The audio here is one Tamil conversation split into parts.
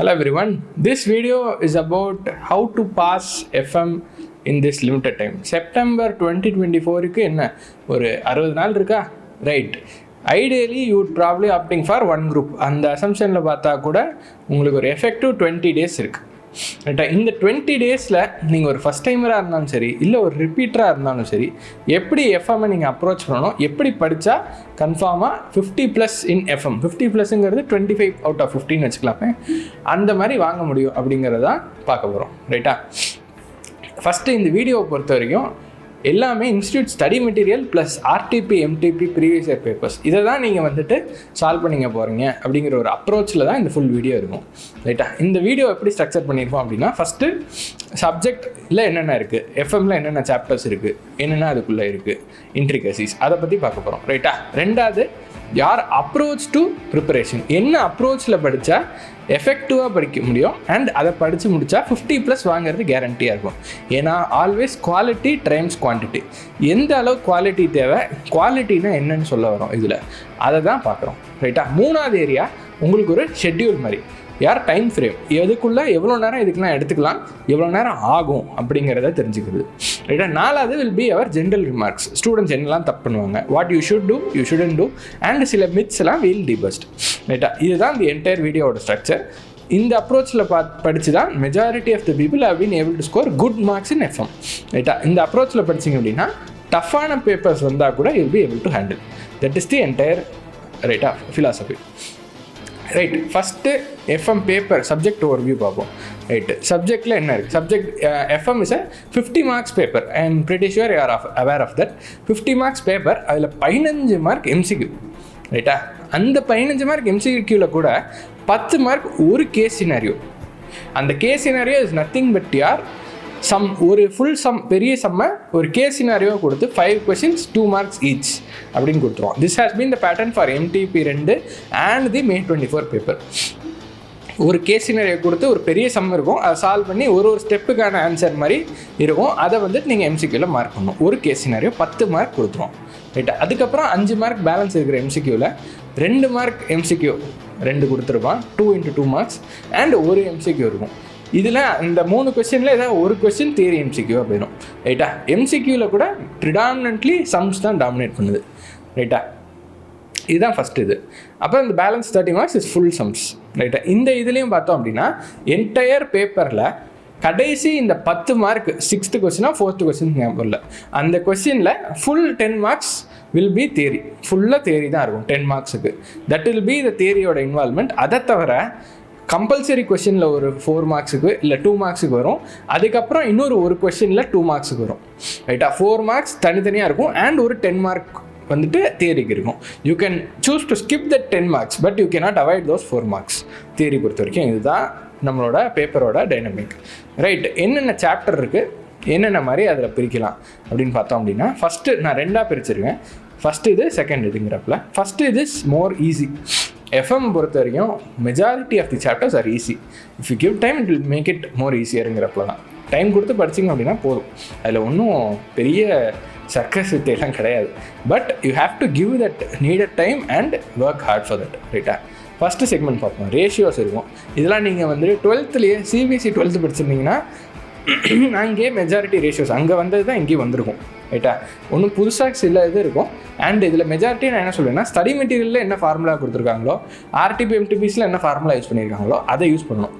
Hello everyone, this video is about how to pass FM in this limited time. September 2024 என்ன ஒரு 60 நாள் இருக்கா? Right. Ideally you would probably opting for one group. அந்த assumptionல பார்த்தா கூட உங்களுக்கு ஒரு effective 20 days இருக்கு. ரைட்டா, இந்த 20 டேஸில் நீங்கள் ஒரு ஃபஸ்ட் டைமராக இருந்தாலும் சரி இல்லை ஒரு ரிப்பீட்டராக இருந்தாலும் சரி எப்படி எஃப்எம்ஐ நீங்கள் அப்ரோச் பண்ணணும், எப்படி படித்தா கன்ஃபார்மாக 50+ இன் எஃப்எம், 50+ங்கிறது 25 out of 15 வச்சுக்கலாமே, அந்த மாதிரி வாங்க முடியும் அப்படிங்கிறதான் பார்க்க போகிறோம். ரைட்டா, ஃபஸ்ட்டு இந்த வீடியோவை பொறுத்த வரைக்கும் எல்லாமே institute study material plus RTB MTP previous year papers இதை தான் நீங்கள் வந்துட்டு சால்வ் பண்ணிக்க போகிறீங்க அப்படிங்கிற ஒரு அப்ரோச்சில் தான் இந்த ஃபுல் வீடியோ இருக்கும். ரைட்டா, இந்த வீடியோ எப்படி ஸ்ட்ரக்சர் பண்ணியிருக்கோம் அப்படின்னா, ஃபஸ்ட்டு சப்ஜெக்டில் என்னென்ன இருக்குது, எஃப்எம்மில் என்னென்ன சாப்டர்ஸ் இருக்குது, என்னென்ன அதுக்குள்ளே இருக்குது, இன்ட்ரிகசிஸ் அதை பற்றி பார்க்க போகிறோம். ரைட்டா, ரெண்டாவது யார் அப்ரோச் டு ப்ரிப்பரேஷன், என்ன அப்ரோச்சில் படித்தா எஃபெக்டிவாக படிக்க முடியும் அண்ட் அதை படித்து முடித்தா 50+ வாங்கிறது கேரண்டியாக இருக்கும். ஏன்னா ஆல்வேஸ் குவாலிட்டி டைம்ஸ் குவான்டிட்டி. எந்த அளவு குவாலிட்டி தேவை, குவாலிட்டினா என்னன்னு சொல்ல வரோம் இதில், அதை தான் பார்க்குறோம். ரைட்டா, மூணாவது ஏரியா உங்களுக்கு ஒரு ஷெட்யூல் மாதிரி, யார் டைம் ஃப்ரேம், எதுக்குள்ளே எவ்வளோ நேரம் இதுக்கெலாம் எடுத்துக்கலாம், எவ்வளோ நேரம் ஆகும் அப்படிங்கிறத தெரிஞ்சுக்கிறது. ரைட்டா, நாலாவது will be our general remarks, students என்னெல்லாம் தப்பு பண்ணுவாங்க, what you should do, you shouldn't do, and சில மித்ஸ் எல்லாம் வில் டிபஸ்ட். ரைட்டா, இதுதான் இந்த என்டையர் வீடியோவோட ஸ்ட்ரக்சர். இந்த அப்ரோச்சில் படித்து தான் majority of the people have been able to score good marks in FM. ரைட்டா, இந்த அப்ரோச்சில் படிச்சிங்க அப்படின்னா டஃப்பான பேப்பர்ஸ் வந்தால் கூட you will be able to handle. That is the entire ரைட்டா philosophy. Right, first FM paper subject overview பார்ப்போம். ரைட்டு, சப்ஜெக்டில் என்ன இருக்குது, subject FM is 50 marks paper. I am pretty sure you are aware of that. 50 marks paper, அதில் 15 மார்க் எம்சிக்யூ. ரைட்டா, அந்த 15 மார்க் எம்சிக்யூவில் கூட 10 மார்க் ஒரு கேஸ் சினாரியோ. அந்த case scenario is nothing but யார் சம், ஒரு ஃபுல் சம், பெரிய சம்மை ஒரு கேஸ் சினாரியோ கொடுத்து 5 questions 2 marks ஈச் அப்படின்னு கொடுத்துருவோம். This has been the pattern for MTB 2 and the May 24 paper. ஒரு கேஸ் சினாரியோ கொடுத்து ஒரு பெரிய சம் இருக்கும், அதை சால்வ் பண்ணி ஒரு ஸ்டெப்புக்கான ஆன்சர் மாதிரி இருக்கும், அதை வந்துட்டு நீங்கள் எம்சிக்யூவில் மார்க் பண்ணணும். ஒரு கேஸ் சினாரியோ 10 மார்க் கொடுத்துருவோம். ரைட்டா, அதுக்கப்புறம் 5 மார்க் பேலன்ஸ் இருக்கிற எம்சிக்யூவில் 2 மார்க் எம்சிக்யூ 2 கொடுத்துருப்பான், 2 into 2 marks அண்ட் ஒரு எம்சிக்யூ இருக்கும். இதில் இந்த 3 கொஸ்டினில் ஏதாவது ஒரு கொஸ்டின் தியரி எம்சிக்யூவாக போயிடும். ரைட்டா, எம்சிக்யூவில் கூட ப்ரிடாமினன்ட்லி சம்ஸ் தான் டாமினேட் பண்ணுது. ரைட்டா, இதுதான் ஃபஸ்ட் இது. அப்புறம் இந்த balance 30 marks is full sums. ரைட்டா, இந்த இதுலேயும் பார்த்தோம் அப்படின்னா என்டையர் பேப்பரில் கடைசி இந்த 10 மார்க் 6th கொஸ்டினா 4th கொஸ்டின் ஞாபகம் இல்லை, அந்த கொஸ்டினில் full 10 marks will be theory. ஃபுல்லாக தியரி தான் இருக்கும் 10 marksக்கு. தட் வில் பி த தியரியோட இன்வால்மெண்ட். அதை தவிர கம்பல்சரி கொஸ்டினில் ஒரு 4 marksக்கு இல்லை 2 marksக்கு வரும். அதுக்கப்புறம் இன்னொரு ஒரு கொஸ்டினில் 2 marksக்கு வரும். ரைட்டா, 4 marks தனித்தனியாக இருக்கும் அண்ட் ஒரு 10 mark வந்துட்டு தியரிக்கு இருக்கும். You can choose to skip that 10 marks but you cannot avoid those 4 marks. Theory பொறுத்த வரைக்கும் இதுதான் நம்மளோட பேப்பரோட டைனமிக். ரைட், என்னென்ன சாப்டர் இருக்குது, என்னென்ன மாதிரி அதில் பிரிக்கலாம் அப்படின்னு பார்த்தோம் அப்படின்னா, ஃபஸ்ட்டு நான் 2ஆக பிரிச்சிருக்கேன். ஃபஸ்ட்டு இது, செகண்ட் இதுங்கிறப்பல. ஃபஸ்ட்டு இது இஸ் மோர் ஈஸி. எஃப்எம் பொறுத்த வரைக்கும் majority of the chapters are easy. If you give time it will make it more ஈஸியருங்கிறப்பல தான். டைம் கொடுத்து படிச்சிங்க அப்படின்னா போதும், அதில் ஒன்றும் பெரிய சர்க்கஸ் வித்தையெல்லாம் கிடையாது. But you have to give that needed time and work hard for that. ரைட்டா, ஃபஸ்ட்டு செக்மெண்ட் பார்ப்போம். ரேஷியோஸ் இருக்கும். இதெல்லாம் நீங்கள் வந்துட்டு 12th சிபிஎஸ்சி 12th படிச்சிருந்தீங்கன்னா அங்கேயே மெஜாரிட்டி ரேஷியோஸ் அங்கே வந்தது தான் இங்கேயும் வந்திருக்கும். ரைட்டா, ஒன்றும் புதுசாக சில இது இருக்கும். அண்ட் இதில் மெஜாரிட்டி நான் என்ன சொல்லுவேன்னா, ஸ்டடி மெட்டீரியலில் என்ன ஃபார்முலா கொடுத்துருக்காங்களோ, ஆர்டிபி எம்டிபிஸில் என்ன ஃபார்முலா யூஸ் பண்ணியிருக்காங்களோ அதை யூஸ் பண்ணணும்.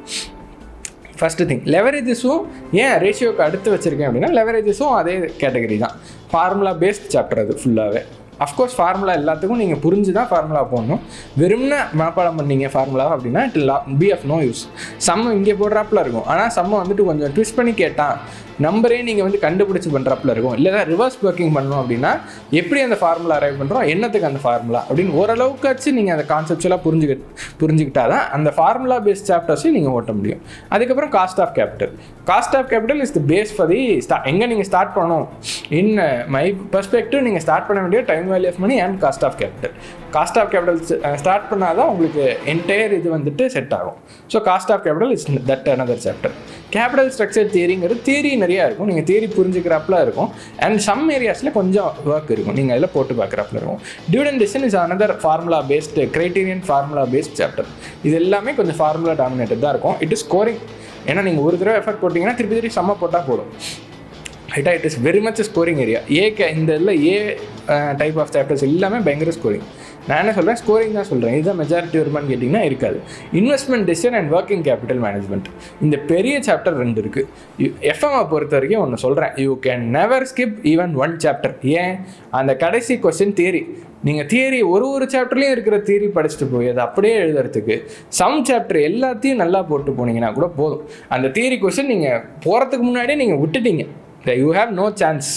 ஃபஸ்ட்டு திங், லெவரேஜஸும் ஏன் ரேஷியோக்கு அடுத்து வச்சுருக்கேன் அப்படின்னா, லெவரேஜஸும் அதே கேட்டகரி தான். ஃபார்முலா பேஸ்ட் சாப்டர் அது ஃபுல்லாகவே. அஃப்கோர்ஸ் ஃபார்முலா எல்லாத்துக்கும் நீங்கள் புரிஞ்சு தான் ஃபார்முலா போடணும். வெறும்னா மனப்பாடம் பண்ணீங்க ஃபார்முலா அப்படின்னா it will be of no use. சம்ம இங்கே போடுறாப்புல இருக்கும், ஆனால் சம்ம வந்துட்டு கொஞ்சம் ட்விஸ்ட் பண்ணி கேட்டான் நம்பரே நீங்கள் வந்து கண்டுபிடிச்சி பண்ணுறாப்புல இருக்கும். இல்லை ரிவர்ஸ் ஒர்க்கிங் பண்ணணும் அப்படின்னா எப்படி அந்த ஃபார்முலா அரைவ் பண்ணுறோம், என்னத்துக்கு அந்த ஃபார்முலா அப்படின்னு ஓரளவுக்காச்சும் நீங்கள் அந்த கான்செப்ட்ஸ்லாம் புரிஞ்சுக்கிட்டா தான் அந்த ஃபார்முலா பேஸ்ட் சாப்டர்ஸையும் நீங்கள் ஓட்ட முடியும். அதுக்கப்புறம் cost of capital. Cost of capital is the base for the எங்கே நீங்கள் ஸ்டார்ட் பண்ணணும். இன் மை பெர்ஸ்பெக்டிவ் நீங்கள் ஸ்டார்ட் பண்ண வேண்டிய time value of money and cost of capital. Cost of capital start பண்ணால் தான் உங்களுக்கு என்டையர் இது வந்துட்டு செட் ஆகும். So cost of capital is that another chapter. Capital structure தியரிங்கிறது தியரி சரியாக இருக்கும், நீங்கள் தியரி புரிஞ்சுக்கிறாப்புல இருக்கும், அண்ட் சம் ஏரியாஸில் கொஞ்சம் ஒர்க் இருக்கும், நீங்கள் அதில் போட்டு பார்க்குறாப்புல இருக்கும். Dividend decision is another formula based, criterion formula paste chapter. இது எல்லாமே கொஞ்சம் ஃபார்முலா டாமினேட்டட் தான் இருக்கும். It is scoring. ஏன்னா நீங்கள் ஒரு தடவை எஃபர்ட் போட்டிங்கன்னா திருப்பி சம்ம போட்டால் போதும். ரைட்டா? It is very much scoring area. இந்த இதில் ஏ டைப் ஆஃப் சாப்டர்ஸ் எல்லாமே பயங்கர ஸ்கோரிங். நான் என்ன சொல்கிறேன், ஸ்கோரிங் தான் சொல்கிறேன். இதுதான் மெஜாரிட்டி வருமானு கேட்டிங்கன்னா இருக்காது. Investment decision and working capital management, இந்த பெரிய சாப்டர் 2 இருக்குது. எஃப்எம்ஐ பொறுத்த வரைக்கும் ஒன்று சொல்கிறேன், you can never skip even 1 chapter. ஏன்? அந்த கடைசி கொஸ்டின் தியரி. நீங்கள் தியரி ஒரு சாப்டர்லேயும் இருக்கிற தியரி படிச்சுட்டு போய் அதை அப்படியே எழுதுறதுக்கு சம் சாப்டர் எல்லாத்தையும் நல்லா போட்டு போனீங்கன்னா கூட போதும். அந்த தியரி கொஸ்டின் நீங்கள் போகிறதுக்கு முன்னாடியே நீங்கள் விட்டுட்டீங்க, யூ ஹேவ் நோ சான்ஸ்.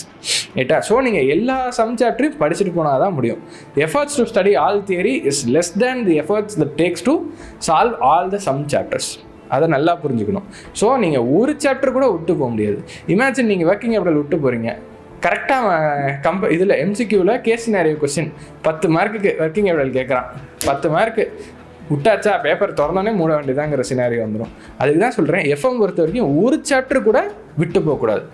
ரைட்டா? ஸோ நீங்கள் எல்லா சம் சாப்டரையும் படிச்சுட்டு போனால் தான் முடியும். Efforts to study all theory is less than the efforts that takes to solve all the some chapters. அதை நல்லா புரிஞ்சுக்கணும். ஸோ நீங்கள் ஒரு சாப்டர் கூட விட்டு போக முடியாது. இமேஜின் நீங்கள் ஒர்க்கிங் கேபிட்டல் விட்டு போகிறீங்க, கரெக்டாக இதில் எம்சிக்யூவில் கேஸ் சினாரியோ கொஸ்டின் 10 மார்க்குக்கு ஒர்க்கிங் கேபிட்டல் கேட்குறான், 10 மார்க்கு விட்டாச்சா பேப்பர் திறந்தோன்னே மூட வேண்டியதாங்கிற சினாரியோ வந்துடும். அதுக்கு தான் சொல்கிறேன், எஃப்எம் பொறுத்த வரைக்கும் ஒரு சாப்டர் கூட விட்டு போகக்கூடாது.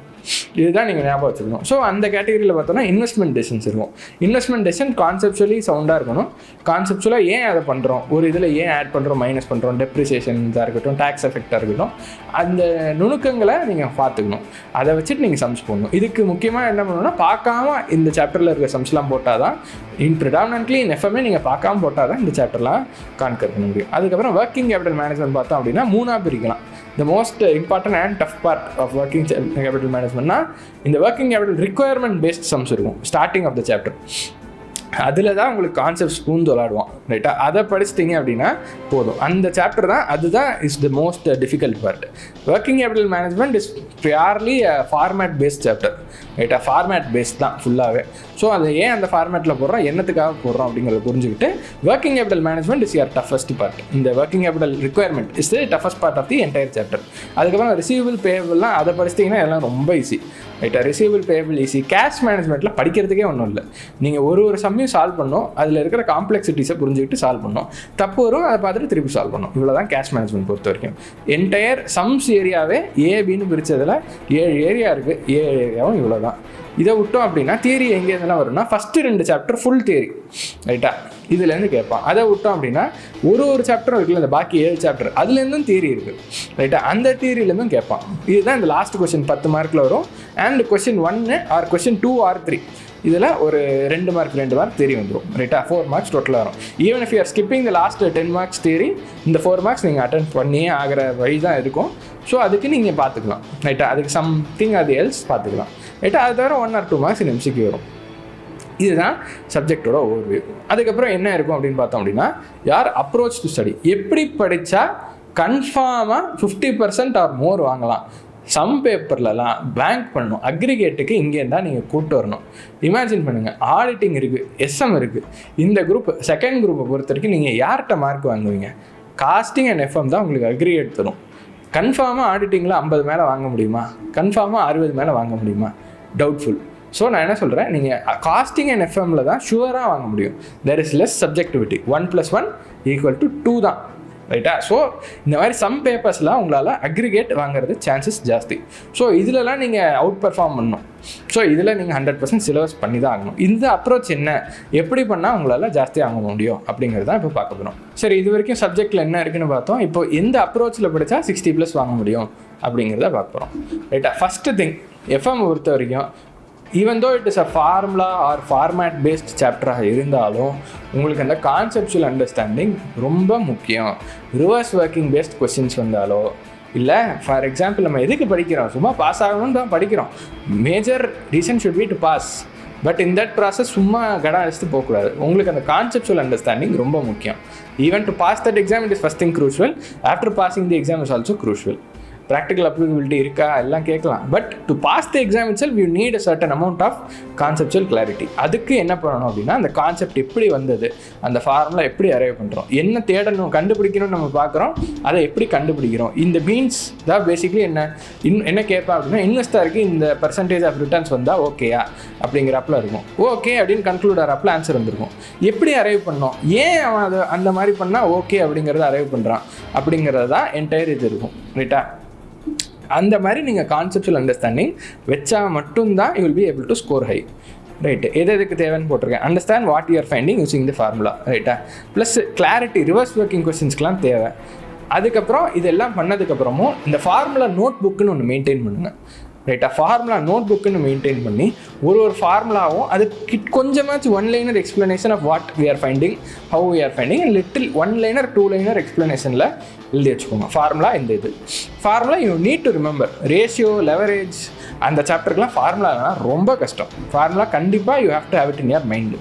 இதுதான் நீங்கள் ஞாபகம் வச்சுக்கணும். ஸோ அந்த கேட்டகரியில் பார்த்தோன்னா இன்வெஸ்ட்மெண்ட் டெசிஷன்ஸ் இருக்கும். இன்வெஸ்ட்மெண்ட் டெசிஷன் கான்செப்சுவலி சவுண்டாக இருக்கணும். கான்செப்சுவலாக ஏன் அதை பண்ணுறோம், ஒரு இதில் ஏன் ஆட் பண்ணுறோம், மைனஸ் பண்ணுறோம், டெப்ரிசியேஷன்ஸாக இருக்கட்டும், டேக்ஸ் எஃபெக்டாக இருக்கட்டும், அந்த நுணுக்கங்களை நீங்கள் பார்த்துக்கணும். அதை வச்சுட்டு நீங்கள் சம்ஸ் போடணும். இதுக்கு முக்கியமாக என்ன பண்ணணும்னா, பார்க்காம இந்த சாப்டரில் இருக்கிற சம்ஸ்லாம் போட்டால் தான், ப்ரிடாமினன்ட்லி இன் எஃப்எம்ஏ நீங்கள் பார்க்காம போட்டால் தான் இந்த சாப்டர்லாம் கான்கர் பண்ண முடியும். அதுக்கப்புறம் ஒர்க்கிங் கேபிட்டல் மேனேஜ்மெண்ட் பார்த்தோம் அப்படின்னா 3ஆக பிரிக்கலாம். The most important and tough part of working capital management in the working capital requirement based sums இருக்கும் ஸ்டார்டிங் ஆஃப் த சாப்டர். அதில் தான் உங்களுக்கு கான்செப்ட்ஸ் பூந்து விளாடுவோம். ரைட்டா? அதை படிச்சிட்டிங்க அப்படின்னா போதும். அந்த சாப்டர் தான், அதுதான் is the most difficult part. Working capital management is purely format based chapter. ரைட்டா? ஃபார்மேட் பேஸ்ட் தான் ஃபுல்லாகவே. ஸோ அதை ஏன் அந்த ஃபார்மேட்டில் போடுறோம், என்னத்துக்காக போடுறோம் அப்படிங்கிறத புரிஞ்சுக்கிட்டு working capital management is your toughest part. இந்த working capital requirement is the toughest part of the entire chapter. அதுக்கப்புறம் ரிசீவபிள் பேயபிள்லாம் அதை படிச்சிட்டிங்கன்னா எல்லாம் ரொம்ப ஈஸி. ரைட்டா? Receivable payable easy. கேஷ் மேனேஜ்மெண்ட்டில் படிக்கிறதுக்கே ஒன்றும் இல்லை. நீங்கள் ஒரு சம்மையும் சால்வ் பண்ணணும், அதில் இருக்கிற காம்ப்ளெக்சிட்டிஸை புரிஞ்சுக்கிட்டு சால்வ் பண்ணணும். தப்பு வரும், அதை பார்த்துட்டு திருப்பி சால்வ் பண்ணணும். இவ்வளோ தான் கேஷ் மேனேஜ்மெண்ட் பொறுத்த வரைக்கும். என்டையர் சம்ஸ் ஏரியாவே ஏபின்னு பிரித்ததில் 7 ஏரியா இருக்குது. 7 ஏரியாவும் இவ்வளோ தான். இதை விட்டோம் அப்படின்னா தியரி எங்கே இதெல்லாம் வரும்னா, ஃபஸ்ட்டு 2 சாப்டர் ஃபுல் தியரி. ரைட்டா? இதுலேருந்து கேட்பான். அதை விட்டோம் அப்படின்னா ஒரு சாப்டரும் இருக்குல்ல, இந்த பாக்கி 7 சாப்டர் அதுலேருந்தும் தியரி இருக்குது. ரைட்டா? அந்த தியரியிலேருந்தும் கேட்பான். இதுதான் இந்த லாஸ்ட் கொஸ்டின் 10 மார்க்கில் வரும். And question 1 or question 2 or 3 இதில் ஒரு 2 மார்க் தியரி வந்துடும். ரைட்டா? 4 மார்க்ஸ் டோட்டலாக வரும். Even if you are skipping the last 10 marks theory, இந்த 4 மார்க்ஸ் நீங்கள் அட்டென்ட் பண்ணியே ஆகிற வழி தான் இருக்கும். ஸோ அதுக்கு நீங்கள் பார்த்துக்கலாம். ரைட்டா? அதுக்கு சம்திங் அது எல்ஸ் பார்த்துக்கலாம். ரைட்டா? அது தவிர 1 ஆர் 2 மார்க்ஸ் இந்த எம்சிக்கு வரும். இதுதான் சப்ஜெக்டோட ஓவர்வியூ. அதுக்கப்புறம் என்ன இருக்கும் அப்படின்னு பார்த்தோம் அப்படின்னா, யார் அப்ரோச் டு ஸ்டடி, எப்படி படித்தா கன்ஃபார்மாக 50% ஆர் மோர் வாங்கலாம். சம் பேப்பர்லலாம் பேங்க் பண்ணணும். அக்ரிகேட்டுக்கு இங்கேருந்தா நீங்கள் கூப்பிட்டு வரணும். இமேஜின் பண்ணுங்கள், ஆடிட்டிங் இருக்குது, எஸ்எம் இருக்குது. இந்த குரூப் செகண்ட் குரூப்பை பொறுத்த வரைக்கும் நீங்கள் யார்கிட்ட மார்க் வாங்குவீங்க? காஸ்டிங் அண்ட் எஃப்எம் தான் உங்களுக்கு அக்ரிகேட் தரும். கன்ஃபார்மாக ஆடிட்டிங்கில் 50 மேலே வாங்க முடியுமா? கன்ஃபார்மாக 60 மேலே வாங்க முடியுமா? டவுட்ஃபுல். ஸோ நான் என்ன சொல்கிறேன், நீங்கள் காஸ்டிங் அண்ட் எஃப்எம்மில் தான் ஷுவராக வாங்க முடியும். There is less subjectivity. 1 + 1 = 2 தான். ரைட்டா? ஸோ இந்த மாதிரி சம் பேப்பர்ஸ்லாம் உங்களால் அக்ரிகேட் வாங்குறது சான்சஸ் ஜாஸ்தி. ஸோ இதிலலாம் நீங்கள் அவுட் பர்ஃபார்ம் பண்ணணும். ஸோ இதில் நீங்கள் 100% சிலபஸ் பண்ணி தான் ஆகணும். இந்த அப்ரோச் என்ன, எப்படி பண்ணால் உங்களால் ஜாஸ்தியாக வாங்க முடியும் அப்படிங்கிறது தான் இப்போ பார்க்க போகிறோம். சரி, இது வரைக்கும் சப்ஜெக்டில் என்ன இருக்குன்னு பார்த்தோம். இப்போ எந்த அப்ரோச்சில் படித்தா 60+ வாங்க முடியும் அப்படிங்கிறத பார்க்க போகிறோம். ரைட்டா? ஃபஸ்ட்டு திங், எஃப்எம் பொறுத்த வரைக்கும் even though it is a formula or format based சாப்டராக இருந்தாலும் உங்களுக்கு அந்த கான்செப்சுவல் அண்டர்ஸ்டாண்டிங் ரொம்ப முக்கியம். ரிவர்ஸ் ஒர்க்கிங் பேஸ்ட் கொஸ்டின்ஸ் வந்தாலோ, இல்லை ஃபார் எக்ஸாம்பிள் நம்ம எதுக்கு படிக்கிறோம், சும்மா பாஸ் ஆகணும்னு தான் படிக்கிறோம். Major reason should be to pass. But in that process சும்மா கடன் அடிச்சுட்டு போகக்கூடாது. உங்களுக்கு அந்த கான்செப்சுவல் அண்டர்ஸ்டாண்டிங் ரொம்ப முக்கியம். Even to pass that exam it is first thing crucial. After passing the exam is also crucial. Practical applicability இருக்கா எல்லாம் கேட்கலாம். But to pass the exam itself you need a certain amount of conceptual clarity. அதுக்கு என்ன பண்ணணும் அப்படின்னா, அந்த கான்செப்ட் எப்படி வந்தது, அந்த ஃபார்முலா எப்படி அரைவ் பண்ணுறோம், என்ன தேடணும் கண்டுபிடிக்கணும்னு நம்ம பார்க்குறோம், அதை எப்படி கண்டுபிடிக்கிறோம். இந்த மீன்ஸ் தான் பேசிக்லி என்ன கேட்பேன் அப்படின்னா, இன்வெஸ்டருக்கு இந்த பர்சன்டேஜ் ஆஃப் ரிட்டர்ன்ஸ் வந்தால் ஓகேயா அப்படிங்கிறப்பல இருக்கும். ஓகே அப்படின்னு கன்க்ளூட் ஆகிறப்பல ஆன்சர் வந்துருக்கும். எப்படி அரைவ் பண்ணோம், ஏன் அவன் அதை அந்த மாதிரி பண்ணால் ஓகே அப்படிங்கிறத அரைவ் பண்ணுறான் அப்படிங்கிறது தான் என்டையர் இது இருக்கும். ரைட்டா? அந்த மாதிரி நீங்கள் கான்செப்சுவல் அண்டர்ஸ்டாண்டிங் வச்சா மட்டும்தான் you will be able to score high. Right, எதுக்கு தேவைன்னு போட்டிருக்கேன். Understand what you're finding using the formula. ரைட்டா, ப்ளஸ் கிளாரிட்டி, ரிவர்ஸ் ஒர்க்கிங் கொஸ்டின்ஸ்க்கெலாம் தேவை. அதுக்கப்புறம் இதெல்லாம் பண்ணதுக்கப்புறமும் இந்த ஃபார்முலா நோட் புக்குன்னு ஒன்று மெயின்டைன் பண்ணுங்கள். ரைட்டா, ஃபார்முலா நோட் புக்குன்னு மெயின்டைன் பண்ணி ஒரு ஃபார்முலாவும் அது கொஞ்சமாச்சும் one liner explanation of what we are finding, how we are finding, little 1-லைனர் 2-லைனர் எக்ஸ்ப்ளனேஷனில் எழுதி வச்சுக்கோங்க. ஃபார்முலா இந்த இது formula you need to remember. Ratio, leverage அந்த சாப்டருக்குலாம் ஃபார்முலாலாம் ரொம்ப கஷ்டம். ஃபார்முலா கண்டிப்பாக you have to have it in your mind.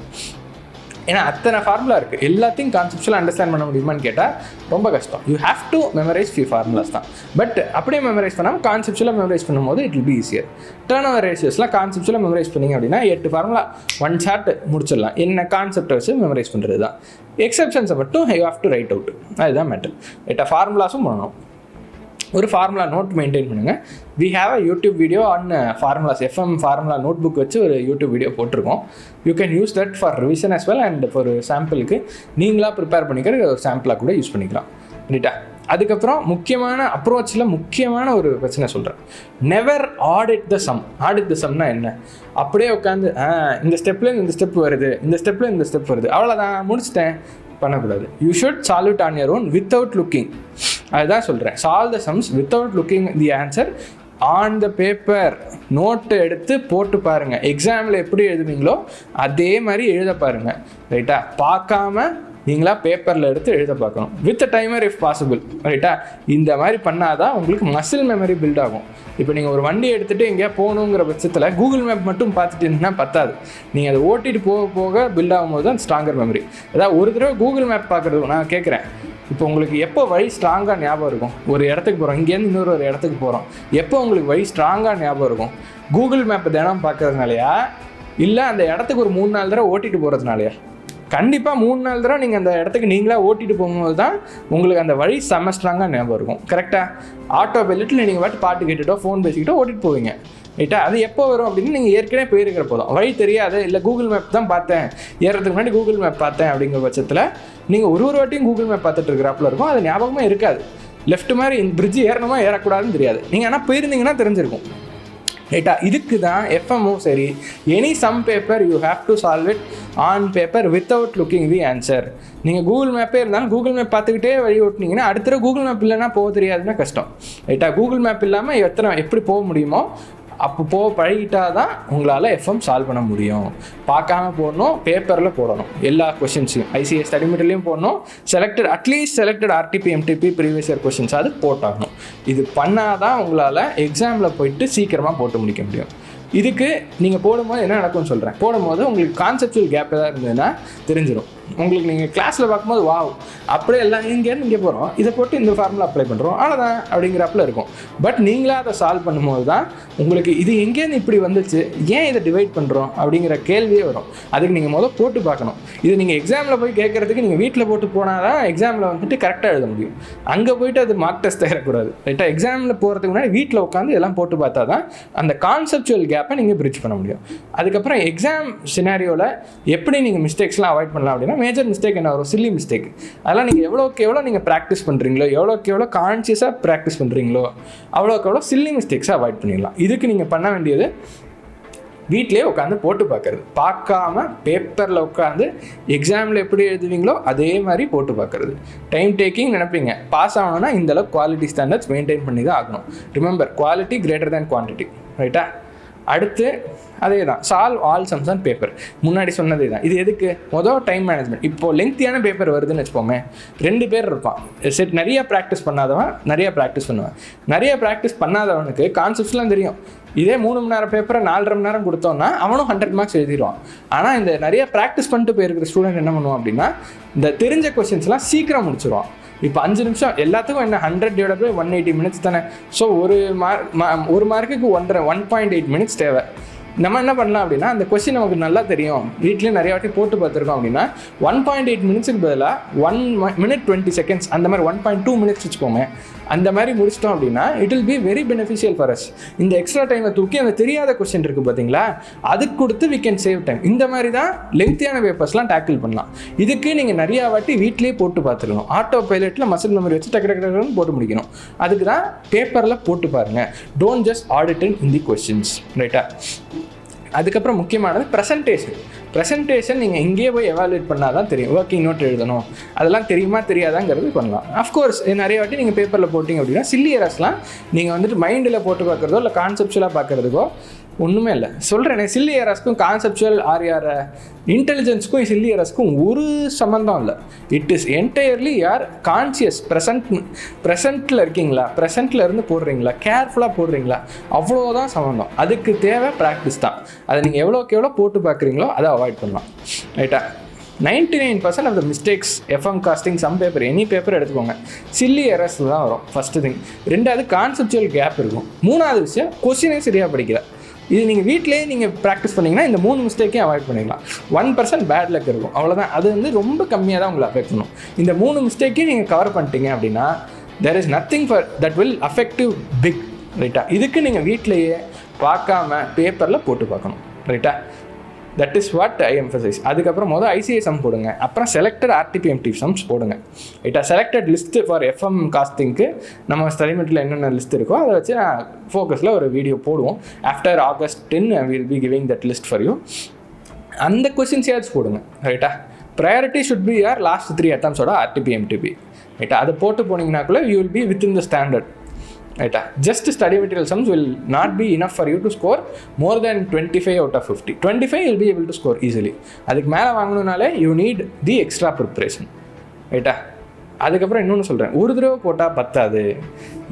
ஏன்னா அத்தனை ஃபார்முலா இருக்குது, எல்லாத்தையும் கான்செப்ஷுவலாக அண்டர்ஸ்டாண்ட் பண்ண முடியுமான்னு கேட்டால் ரொம்ப கஷ்டம். You have to memorize few formulas தான். பட் அப்படியே மெமரைஸ் பண்ணாமல் கான்செப்ஷுவலாக மெமரைஸ் பண்ணும்போது it will be easier. Turn over ரேஷியோஸ்லாம் கான்செப்ஷுவலாக மெமரைஸ் பண்ணிங்க அப்படின்னா 8 ஃபார்முலா 1 சார்ட் முடிச்சிடலாம். என்ன கான்செப்டை வச்சு மெமரைஸ் பண்ணுறது தான். எக்ஸப்ஷன்ஸை மட்டும் you have to write out. அதுதான் மேட்டர். ரைட்டாக, ஃபார்முலாஸும் பண்ணணும். ஒரு ஃபார்முலா நோட் மெயின்டைன் பண்ணுங்கள். We have a YouTube video on formulas. FM formula note book வச்சு ஒரு யூடியூப் வீடியோ போட்டிருக்கோம். You can use that for revision as well and for சாம்பிளுக்கு நீங்களாக ப்ரிப்பேர் பண்ணிக்கிற ஒரு சாம்பிளாக கூட யூஸ் பண்ணிக்கலாம். ரைட்டா, அதுக்கப்புறம் முக்கியமான அப்ரோச்சில் முக்கியமான ஒரு பிரச்சனை சொல்கிறேன். Never audit the sum. Audit the சம்னா என்ன? அப்படியே உட்காந்து இந்த ஸ்டெப்லேருந்து இந்த ஸ்டெப் வருது, இந்த ஸ்டெப்பில் இந்த ஸ்டெப் வருது, அவ்வளோதான் முடிச்சிட்டேன் பண்ணக்கூடாது. You should solve it on your own without looking. அதுதான் சொல்கிறேன். Solve the sums without looking the answer on the paper. Note எடுத்து போட்டு பாருங்கள். எக்ஸாமில் எப்படி எழுதுவீங்களோ அதே மாதிரி எழுத பாருங்கள். ரைட்டா, பார்க்காம நீங்களா பேப்பரில் எடுத்து எழுத பார்க்கணும். With timer if possible. ரைட்டா, இந்த மாதிரி பண்ணாதான் உங்களுக்கு மசில் மெமரி பில்ட் ஆகும். இப்போ நீங்கள் ஒரு வண்டி எடுத்துகிட்டு எங்கேயா போகணுங்கிற பட்சத்தில் கூகுள் மேப் மட்டும் பார்த்துட்டீங்கன்னா பத்தாது. நீங்கள் அதை ஓட்டிகிட்டு போக போக பில்ட் ஆகும்போது தான் ஸ்ட்ராங்கர் மெமரி. அதாவது ஒரு தடவை கூகுள் மேப் பார்க்குறது நான் கேட்குறேன். இப்போ உங்களுக்கு எப்போ வழி ஸ்ட்ராங்காக ஞாபகம் இருக்கும்? ஒரு இடத்துக்கு போகிறோம், இங்கேருந்து இன்னொரு ஒரு இடத்துக்கு போகிறோம், எப்போ உங்களுக்கு வழி ஸ்ட்ராங்காக ஞாபகம் இருக்கும்? கூகுள் மேப்பை தினம் பார்க்கறதுனாலையா, இல்லை அந்த இடத்துக்கு ஒரு 3-4 தடவை ஓட்டிகிட்டு போகிறதுனாலையா? கண்டிப்பாக 3-4 தடவை நீங்கள் அந்த இடத்துக்கு நீங்களாக ஓட்டிகிட்டு போகும்போது தான் உங்களுக்கு அந்த வழி செம்ம ஸ்ட்ராங்காக ஞாபகம் இருக்கும். கரெக்டாக? ஆட்டோ பைலட்டில் நீங்கள் பாட்டு கேட்டுட்டோ ஃபோன் பேசிக்கிட்டோ ஓட்டிகிட்டு போவீங்க. ரைட்டா, அது எப்போ வரும் அப்படின்னு நீங்கள் ஏற்கனவே போயிருக்கிற போதும். வழி தெரியாது, இல்லை கூகுள் மேப் தான் பார்த்தேன், ஏறதுக்கு முன்னாடி கூகுள் மேப் பார்த்தேன் அப்படிங்கிற பட்சத்தில் நீங்கள் ஒரு வாட்டியும் கூகுள் மேப் பார்த்துட்டு இருக்கிறாப்புல இருக்கும். அது ஞாபகமே இருக்காது. லெஃப்ட் மாதிரி இந்த பிரிட்ஜ் ஏறணுமா ஏறக்கூடாதுன்னு தெரியாது. நீங்கள் ஆனால் போயிருந்தீங்கன்னா தெரிஞ்சிருக்கும். ரைட்டா, இதுக்கு தான் எஃப்எம்மும் சரி, any sum paper you have to solve it on paper without looking the answer. நீங்கள் கூகுள் மேப்பே இருந்தாலும் கூகுள் மேப் பார்த்துக்கிட்டே வழி ஓட்டினீங்கன்னா அடுத்த கூகுள் மேப் இல்லைன்னா போக தெரியாதுன்னா கஷ்டம். ரைட்டா, கூகுள் மேப் இல்லாமல் எப்படி போக முடியுமோ அப்போ பழகிட்டால் தான் உங்களால் எஃப்எம் சால்வ் பண்ண முடியும். பார்க்காம போடணும், பேப்பரில் போடணும். எல்லா கொஷின்ஸையும் ஐசிஎஸ் ஸ்டடி மெட்டீரியலையும் போடணும். At least selected RTB MTP previous year questions அது போட்டாகணும். இது பண்ணால் தான் உங்களால் எக்ஸாமில் போயிட்டு சீக்கிரமாக போட்டு முடிக்க முடியும். இதுக்கு நீங்கள் போடும்போது என்ன நடக்கும்னு சொல்கிறேன். போடும்போது உங்களுக்கு கான்செப்சுவல் கேப் ஏதாவது இருந்ததுன்னா தெரிஞ்சிடும். உங்களுக்கு நீங்கள் கிளாஸில் பார்க்கும்போது வாவ் அப்படியே எல்லாம் இங்கேருந்து இங்கே போகிறோம், இதை போட்டு இந்த ஃபார்முலா அப்ளை பண்ணுறோம் அவ்வளோதான் அப்படிங்கிறப்பல இருக்கும். பட் நீங்களாக அதை சால்வ் பண்ணும்போது தான் உங்களுக்கு இது எங்கேருந்து இப்படி வந்துச்சு, ஏன் இதை டிவைட் பண்ணுறோம் அப்படிங்கிற கேள்வியே வரும். அதுக்கு நீங்கள் போட்டு பார்க்கணும். இது நீங்கள் எக்ஸாமில் போய் கேட்குறதுக்கு நீங்கள் வீட்டில் போட்டு போனால் தான் எக்ஸாமில் வந்துட்டு கரெக்டாக எழுத முடியும். அங்கே போய்ட்டு அது மார்க் டெஸ்ட் தரக்கூடாது. ரைட்டாக, எக்ஸாமில் போகிறதுக்கு முன்னாடி வீட்டில் உட்காந்து எல்லாம் போட்டு பார்த்தா தான் அந்த கான்செப்சுவல் கேப்பை நீங்கள் பிரிட்ஜ் பண்ண முடியும். அதுக்கப்புறம் எக்ஸாம் சினாரியோவில் எப்படி நீங்கள் மிஸ்டேக்ஸ்லாம் அவாய்ட் பண்ணலாம் அப்படின்னா, மேஜர் மிஸ்டேக் என்ன வரும்? Chilli mistake. அதெல்லாம் நீங்கள் எவ்வளோக்கு எவ்வளோ நீங்கள் ப்ராக்டிஸ் பண்ணுறீங்களோ, எவ்வளோக்கு எவ்வளோ கான்ஷியஸாக ப்ராக்டிஸ் பண்ணுறீங்களோ அவ்வளோக்கு எவ்வளோ சில்லி மிஸ்டேக்ஸை அவாய்ட் பண்ணிடலாம். இதுக்கு நீங்கள் பண்ண வேண்டியது வீட்டிலே உட்காந்து போட்டு பார்க்குறது. பார்க்காம பேப்பரில் உட்காந்து எக்ஸாமில் எப்படி எழுதுவீங்களோ அதே மாதிரி போட்டு பார்க்குறது. டைம் டேக்கிங் நினைப்பீங்க. பாஸ் ஆகணும்னா இந்தளவுக்கு குவாலிட்டி ஸ்டாண்டர்ட்ஸ் மெயின்டைன் பண்ணி தான் ஆகணும். Remember, quality greater than quantity. ரைட்டா, அடுத்து அதே தான், solve all sums on paper. முன்னாடி சொன்னதே தான். இது எதுக்கு? Time management. இப்போது லெங்க்தியான பேப்பர் வருதுன்னு வச்சுப்போமே, 2 பேர் இருப்பான். நிறைய ப்ராக்டிஸ் பண்ணாதவன் நிறைய ப்ராக்டிஸ் பண்ணுவான். நிறைய ப்ராக்டிஸ் பண்ணாதவனுக்கு கான்செப்ட்ஸ்லாம் தெரியும். இதே 3 மணி நேரம் பேப்பரை 4.5 மணி நேரம் கொடுத்தோன்னா அவனும் 100 மார்க்ஸ் எழுதிடுவான். ஆனால் இந்த நிறைய ப்ராக்டிஸ் பண்ணிட்டு போயிருக்கிற ஸ்டூடெண்ட் என்ன பண்ணுவான் அப்படின்னா, இந்த தெரிஞ்ச கொஸ்டின்ஸ்லாம் சீக்கிரம் முடிச்சிடுவான். இப்போ 5 நிமிஷம் எல்லாத்துக்கும் என்ன 100/180 மினிட்ஸ் தானே. ஸோ ஒரு மார்க்குக்கு 1.8 மினிட்ஸ் தேவை. நம்ம என்ன பண்ணலாம் அப்படின்னா, அந்த கொஸ்டின் நமக்கு நல்லா தெரியும், வீட்லேயே நிறைய வாட்டி போட்டு பார்த்துருக்கோம் அப்படின்னா 1.8 மினிட்ஸுக்கு பதிலாக 1 minute 20 seconds அந்த மாதிரி 1.2 minutes வச்சுக்கோங்க. அந்த மாதிரி முடிச்சிட்டோம் அப்படின்னா it will be very beneficial for us. இந்த எக்ஸ்ட்ரா டைமை தூக்கி அந்த தெரியாத கொஸ்டின் இருக்குது பார்த்தீங்களா, அதுக்கு கொடுத்து வி கேன் சேவ் டைம். இந்த மாதிரி தான் லெங்க்தியான பேப்பர்ஸ்லாம் டேக்கிள் பண்ணலாம். இதுக்கு நீங்கள் நிறையா வாட்டி வீட்லேயே போட்டு பார்த்துக்கணும். ஆட்டோ பைலட்டில் மசில் மெமரி வச்சு டக்கு டக்கு டக்குன்னு போட்டு முடிக்கணும். அதுக்கு தான் பேப்பரில் போட்டு பாருங்கள். Don't just audit in the questions, ரைட்டா? அதுக்கப்புறம் முக்கியமானது ப்ரெசன்டேஷன் நீங்கள் இங்கேயே போய் எவாலுவேட் பண்ணால் தான் தெரியும். ஒர்க்கிங் நோட் எழுதணும், அதெல்லாம் தெரியுமா தெரியாதாங்கிறது பண்ணலாம். அஃப்கோர்ஸ் நிறைய வாட்டி நீங்கள் பேப்பரில் போட்டிங்க அப்படின்னா சில்லி எரர்ஸ்லாம் நீங்கள் வந்துட்டு மைண்டில் போட்டு பார்க்குறதோ இல்லை கான்செப்சுவலாக பார்க்குறதுக்கோ ஒன்றுமே இல்லை. சொல்கிறேனே, சில்லி எரர்ஸ்க்கும் கான்செப்சுவல் இன்டெலிஜென்ஸ்க்கும் சில்லி எரர்ஸ்க்கும் ஒரு சம்மந்தம் இல்லை. இட் இஸ் என்டையர்லி யார் கான்சியஸ் ப்ரெசண்ட்டில் இருக்கீங்களா, ப்ரெசண்ட்டில் இருந்து போடுறீங்களா, கேர்ஃபுல்லாக போடுறீங்களா, அவ்வளோதான் சம்மந்தம். அதுக்கு தேவை ப்ராக்டிஸ் தான். அதை நீங்கள் எவ்வளோக்கு எவ்வளோ போட்டு பார்க்குறீங்களோ அதை அவாய்ட் பண்ணலாம், ரைட்டா? 99% of the mistakes FM casting sum paper any paper எடுத்துக்கோங்க, சில்லி எரர்ஸில் தான் வரும். First thing. ரெண்டாவது, கான்செப்சுவல் கேப் இருக்கும். மூணாவது விஷயம், கொஸ்டினே சரியாக படிக்கல. இது நீங்கள் வீட்டிலேயே நீங்கள் ப்ராக்டிஸ் பண்ணிங்கன்னா இந்த 3 மிஸ்டேக்கையும் அவாய்ட் பண்ணிக்கலாம். 1% பேட் லக் இருக்கும், அவ்வளோதான். அது வந்து ரொம்ப கம்மியாக தான் உங்களை அஃபெக்ட் பண்ணும். இந்த 3 மிஸ்டேக்கையும் நீங்கள் கவர் பண்ணிட்டீங்க அப்படின்னா there is nothing for that will affect you big, ரைட்டா? இதுக்கு நீங்கள் வீட்டிலேயே பார்க்காம பேப்பரில் போட்டு பார்க்கணும், ரைட்டா? That is what I emphasize. அதுக்கப்புறம் ஐசிஐ சம் போடுங்க, அப்புறம் செலக்டட் RTPMT சம்ஸ் போடுங்க, ரைட்டா? செலக்டட் லிஸ்ட்டு ஃபார் எஃப்எம் காஸ்டிங்க்கு நம்ம ஸ்டடிமெண்ட்டில் என்னென்ன லிஸ்ட் இருக்கோ அதை வச்சு நான் ஃபோக்கஸில் ஒரு வீடியோ போடுவோம். After August 10 will be giving that list for you. அந்த கொஸ்டின்ஸையாச்சும் போடுங்க, ரைட்டா? Priority should be your last 3 attempts-ஓட RTPMT, ரைட்டா? அதை போட்டு போனீங்கன்னாக்குள்ள you will be within the standard, ரைட்டா? Just study material sums will not be enough for you to score more then 25 out of 50. 25 will be able to score easily. அதுக்கு மேலே வாங்கணுன்னாலே you need the extra preparation, ரைட்டா? அதுக்கப்புறம் இன்னொன்று சொல்கிறேன், ஒரு தடவை போட்டால் பத்தாது.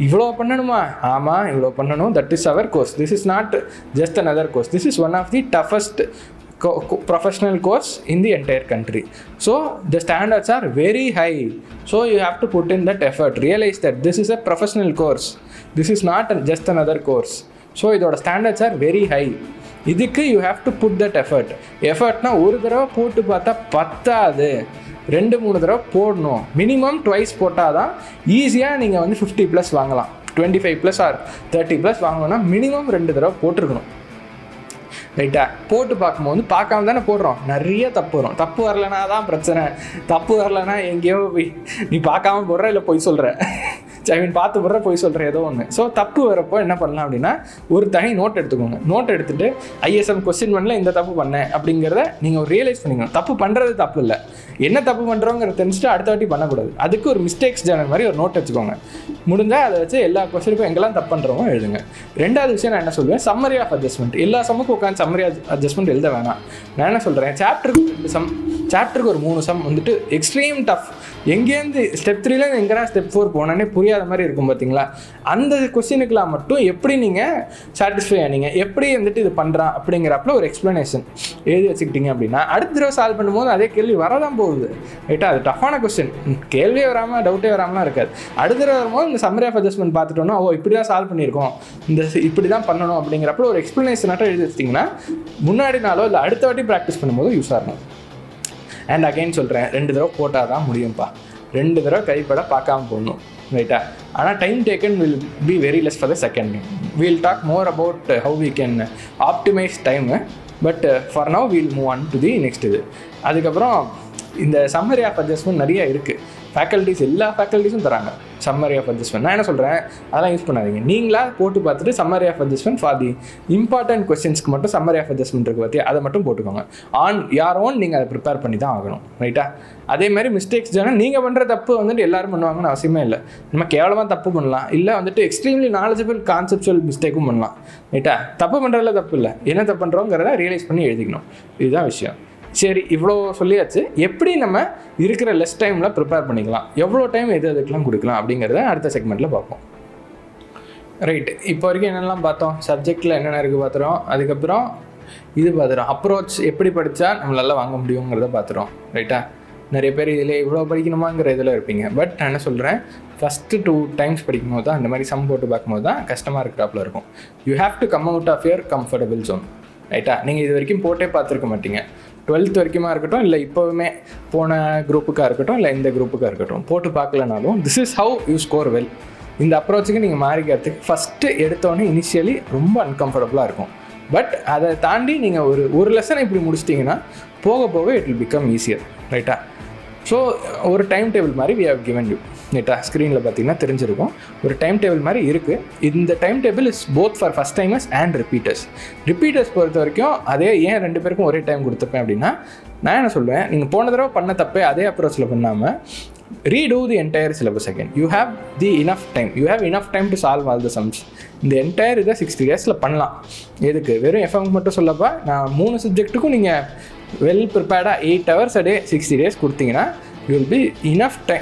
இவ்வளோ பண்ணணுமா? ஆமாம், இவ்வளோ பண்ணணும். That is our course. This is not just another course. This is one of the toughest professional course in the entire country. So the standards are very high. So you have to put in that effort. Realize that this is a professional course. This is not just another course. So இதோட standards are very high. இதுக்கு you have to put that effort. எஃபர்ட்னா ஒரு தடவை போட்டு பார்த்தா பத்தாது, 2-3 தடவை போடணும். மினிமம் ட்வைஸ் போட்டால் தான் ஈஸியாக நீங்கள் வந்து 50+ வாங்கலாம். 25+ or 30+ வாங்கணும்னா மினிமம் 2 தடவை போட்டிருக்கணும், ரைட்டா? போட்டு பார்க்கும்போது பார்க்காம தானே போடுறோம், நிறைய தப்பு வரும். தப்பு வரலனா தான் பிரச்சனை. தப்பு வரலனா எங்கேயோ போய் நீ பார்க்காம போடுற, இல்லை பொய் சொல்கிற, பார்த்து போடுற, பொய் சொல்கிற, ஏதோ ஒன்று. ஸோ தப்பு வரப்போ என்ன பண்ணலாம் அப்படின்னா, ஒரு தனி நோட் எடுத்துக்கோங்க. நோட் எடுத்துகிட்டு ISM கொஸ்டின் பண்ணல இந்த தப்பு பண்ணேன் அப்படிங்கிறத நீங்கள் ஒரு ரியலைஸ் பண்ணிக்கணும். தப்பு பண்ணுறது தப்பு இல்லை, என்ன தப்பு பண்ணுறோங்கிறத தெரிஞ்சுட்டு அடுத்த வாட்டி பண்ணக்கூடாது. அதுக்கு ஒரு மிஸ்டேக்ஸ் ஜேர்னல் மாதிரி ஒரு நோட் வச்சுக்கோங்க. முடிஞ்சால் அதை வச்சு எல்லா கொஸ்டினுக்கும் எங்கெல்லாம் தப்பு பண்ணுறோமோ எழுதுங்க. ரெண்டாவது விஷயம் நான் என்ன சொல்லுவேன், சம்மரி ஆஃப் அட்ஜஸ்ட்மெண்ட். எல்லா சம்முக்கும் உட்காந்து சம்மரி அட்ஜஸ்ட்மெண்ட் எழுத வேணாம். நான் என்ன சொல்கிறேன், சாப்டருக்கு ஒரு 3 சம் வந்துட்டு எக்ஸ்ட்ரீம் டஃப். எங்கேருந்து ஸ்டெப் 3லேருந்து எங்கன்னா ஸ்டெப் 4 போனோன்னே புரியாத மாதிரி இருக்கும் பார்த்தீங்களா? அந்த கொஸ்டினுக்கெலாம் மட்டும் எப்படி நீங்கள் சாட்டிஸ்ஃபை ஆனீங்க, எப்படி வந்துட்டு இது பண்ணுறான் அப்படிங்கிறப்பல ஒரு எக்ஸ்ப்ளனேஷன் எழுதி வச்சுக்கிட்டீங்க அப்படின்னா அடுத்த தடவை சால்வ் பண்ணும்போது அதே கேள்வி வரதான் போகுது, ரைட்டா? அது டஃப்பான கொஸ்டின், கேள்வியே வராமல் டவுட்டே வராமலாம் இருக்காது. அடுத்த தடவை வரும்போது இந்த சம்மரி ஆஃப் அட்ஜஸ்ட்மெண்ட் பார்த்துட்டோன்னா இப்படி தான் சால்வ் பண்ணியிருக்கோம், இப்படி தான் பண்ணணும் அப்படிங்கிறப்ப ஒரு எக்ஸ்ப்ளனேஷனாட்டம் எழுதி வச்சிட்டிங்கன்னா முன்னாடி நாளோ இல்லை அடுத்த வாட்டி ப்ராக்டிஸ் பண்ணும்போது யூஸ் ஆகணும். அண்ட் அகைன் சொல்கிறேன், 2 தடவை போட்டால் தான் முடியும்ப்பா. 2 தடவை கைப்பட பார்க்காம போடணும், ரைட்டா? ஆனால் time taken will be very less for the second time. We'll talk more about how we can optimize time. But for now we'll move on to the next இது. அதுக்கப்புறம் இந்த சம்மரி ஆஃப் அட்ஜஸ்ட்மெண்ட் நிறைய இருக்குது. ஃபேக்கல்ட்டிஸ் எல்லா ஃபேக்கல்ட்டிஸும் தராங்க சம்மரி ஆஃப் அட்ஜஸ்ட்மெண்ட். நான் என்ன சொல்கிறேன், அதெல்லாம் யூஸ் பண்ணாதீங்க. நீங்களா போட்டு பார்த்துட்டு summary of adjustment for the important கொஸ்டின்ஸ்க்கு மட்டும் சம்மரி ஆஃப் அட்ஜஸ்ட்மெண்ட் இருக்குது பார்த்தியா, அதை மட்டும் போட்டுக்கோங்க. யார் ஓன் நீங்கள் அதை ப்ரிப்பேர் பண்ணி தான் ஆகணும், ரைட்டா? அதே மாதிரி மிஸ்டேக்ஸ் ஜேர்னல் நீங்கள் பண்ணுற தப்பு வந்துட்டு எல்லோரும் பண்ணுவாங்கன்னு அவசியமே இல்லை. நம்ம கேவலமாக தப்பு பண்ணலாம், இல்லை வந்துட்டு எக்ஸ்ட்ரீம்லி நாலேஜபிள் கான்செப்சுவல் மிஸ்டேக்கும் பண்ணலாம், ரைட்டா? தப்பு பண்ணுறதுல தப்பு இல்லை, என்ன தப்பு பண்ணுறோங்கிறத ரியலைஸ் பண்ணி எழுதிக்கணும். இதுதான் விஷயம். சரி, இவ்வளோ சொல்லியாச்சு. எப்படி நம்ம இருக்கிற லெஸ் டைமில் ப்ரிப்பேர் பண்ணிக்கலாம், எவ்வளோ டைம் எதுக்கெல்லாம் கொடுக்கலாம் அப்படிங்கிறத அடுத்த செக்மெண்ட்டில் பார்ப்போம். ரைட், இப்போ வரைக்கும் என்னெல்லாம் பார்த்தோம், சப்ஜெக்டில் என்னென்ன இருக்குது பார்த்துறோம். அதுக்கப்புறம் இது பார்த்துறோம், அப்ரோச் எப்படி படித்தா நம்மளால வாங்க முடியுங்கிறத பார்த்துறோம், ரைட்டா? நிறைய பேர் இதில் இவ்வளோ படிக்கணுமாங்கிற இதில் இருப்பீங்க. பட் நான் என்ன சொல்கிறேன், ஃபஸ்ட்டு 2 times படிக்கும்போது தான் இந்த மாதிரி சம் போட்டு பார்க்கும்போது தான் கஷ்டமாக இருக்கிறாப்புல இருக்கும். You have to come out of your comfortable zone, ரைட்டா? நீங்கள் இது வரைக்கும் போட்டே பார்த்துருக்க மாட்டீங்க. 12th வரைக்குமா இருக்கட்டும், இல்லை இப்போவுமே போன குரூப்புக்காக இருக்கட்டும், இல்லை இந்த குரூப்புக்காக இருக்கட்டும், போட்டு பார்க்கலனாலும் this is how you score well. இந்த அப்ரோச்சுக்கு நீங்கள் மாறிக்கிறதுக்கு ஃபஸ்ட்டு எடுத்தோடனே இனிஷியலி ரொம்ப அன்கம்ஃபர்டபுளாக இருக்கும். பட் அதை தாண்டி நீங்கள் ஒரு லெசனை இப்படி முடிச்சிட்டிங்கன்னா போக போக இட் வில் பிகம் ஈஸியர். ரைட்டா? ஸோ ஒரு டைம் டேபிள் மாதிரி வி ஹவ் கிவன் யூ. ரைட்டா? ஸ்க்ரீனில் பார்த்தீங்கன்னா தெரிஞ்சிருக்கும். ஒரு டைம் டேபிள் மாதிரி இருக்குது. இந்த time table is both for first timers and repeaters பொறுத்த வரைக்கும் அதே ஏன் 2 பேருக்கும் ஒரே டைம் கொடுத்துருப்பேன் அப்படின்னா, நான் என்ன சொல்லுவேன், நீங்கள் போன தடவை பண்ண தப்பே அதே அப்ரோச்சில் பண்ணாமல் redo the entire syllabus again. You have enough time to solve all the sums. இந்த என்டையர் இதை 60 days பண்ணலாம். எதுக்கு வெறும் எஃப்எம் மட்டும் சொல்லப்பா, நான் 3 சப்ஜெக்ட்டுக்கும் நீங்கள் well ப்ரிப்பேர்டாக 8 hours a day 60 days கொடுத்தீங்கன்னா you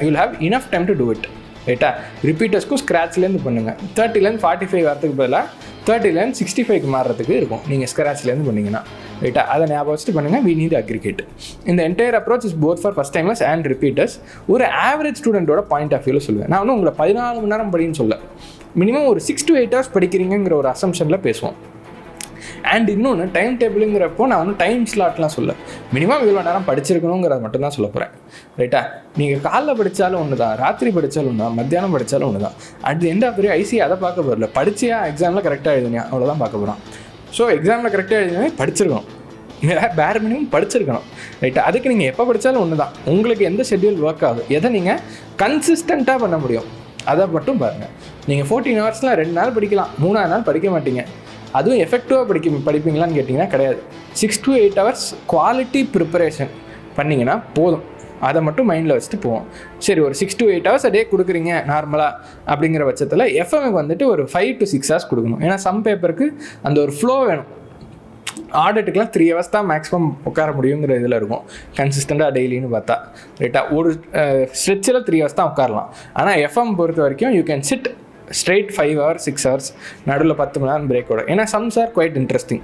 will have enough time to do it. ரைட்டா? ரிப்பீட்டர்ஸ்க்கும் ஸ்க்ராட்ச்லேருந்து பண்ணுங்கள். 30லேருந்து 45 வரத்துக்கு பதிலாக 30லேருந்து 65க்கு மாறுறதுக்கு இருக்கும் நீங்கள் ஸ்க்ராட்ச்லேருந்து பண்ணிங்கன்னா. ரைட்டா? அதை ஞாபகம் வச்சுட்டு பண்ணுங்கள். we need aggregate. இந்த entire approach is both for first timers and repeaters. ஒரு ஆவரேஜ் ஸ்டூடெண்ட்டோட பாயிண்ட் ஆஃப் வியூவில் சொல்லுவேன். நான் வந்து உங்களை 14 மணி நேரம் படின்னு சொல்ல, மினிமம் ஒரு 6 to 8 hours படிக்கிறீங்கிற ஒரு அசம்ஷனில் பேசுவோம். அண்ட் இன்னொன்று, டைம் டேபிளுங்கிறப்போ நான் வந்து டைம் ஸ்லாட்லாம் சொல்ல, மினிமம் இவ்வளோ நேரம் படிச்சிருக்கணுங்கிறத மட்டும் தான் சொல்ல போகிறேன். ரைட்டா? நீங்கள் காலைல படித்தாலும் ஒன்று தான், ராத்திரி படித்தாலும் ஒன்று தான், மத்தியானம் படித்தாலும் ஒன்று தான். At the end of the IC அதை பார்க்க போகிறல, படிச்சியா எக்ஸாமில் கரெக்டாக எழுதுனியா அவ்வளோதான் பார்க்க போகிறான். ஸோ எக்ஸாமில் கரெக்டாக எழுதுனே படிச்சிருக்கணும், பேர் மினிமம் படிச்சிருக்கணும். ரைட்டா? அதுக்கு நீங்கள் எப்போ படித்தாலும் ஒன்று தான். உங்களுக்கு எந்த ஷெட்யூல் ஒர்க் ஆகுது, எதை நீங்கள் கன்சிஸ்டண்ட்டாக பண்ண முடியும் அதை மட்டும் பாருங்கள். நீங்கள் 14 hours 2 நாள் படிக்கலாம், 3ஆவது நாள் படிக்க மாட்டீங்க. அதுவும் எஃபெக்டிவாக படிப்பீங்களான்னு கேட்டிங்கன்னா கிடையாது. 6 to 8 hours குவாலிட்டி ப்ரிப்பரேஷன் பண்ணிங்கன்னா போதும். அதை மட்டும் மைண்டில் வச்சுட்டு போவோம். சரி, ஒரு 6 to 8 hours a day கொடுக்குறீங்க நார்மலாக அப்படிங்கிற பட்சத்தில் எஃப்எம்க்கு வந்துட்டு ஒரு 5 to 6 hours கொடுக்கணும். ஏன்னா சம் பேப்பருக்கு அந்த ஒரு ஃப்ளோ வேணும். ஆடிட்டுக்கெலாம் 3 hours தான் மேக்ஸிமம் உட்கார முடியுங்கிற இதில் இருக்கும் கன்சிஸ்டண்ட்டாக டெய்லின்னு பார்த்தா. ரைட்டா? ஒரு ஸ்ட்ரெச்சில் 3 hours தான் உட்காரலாம். ஆனால் எஃப்எம் பொறுத்த வரைக்கும் you can sit straight 5 hours 6 hours, நடுவில் 10 மணி நேரம் பிரேக்கோட. ஏன்னா sums are quite interesting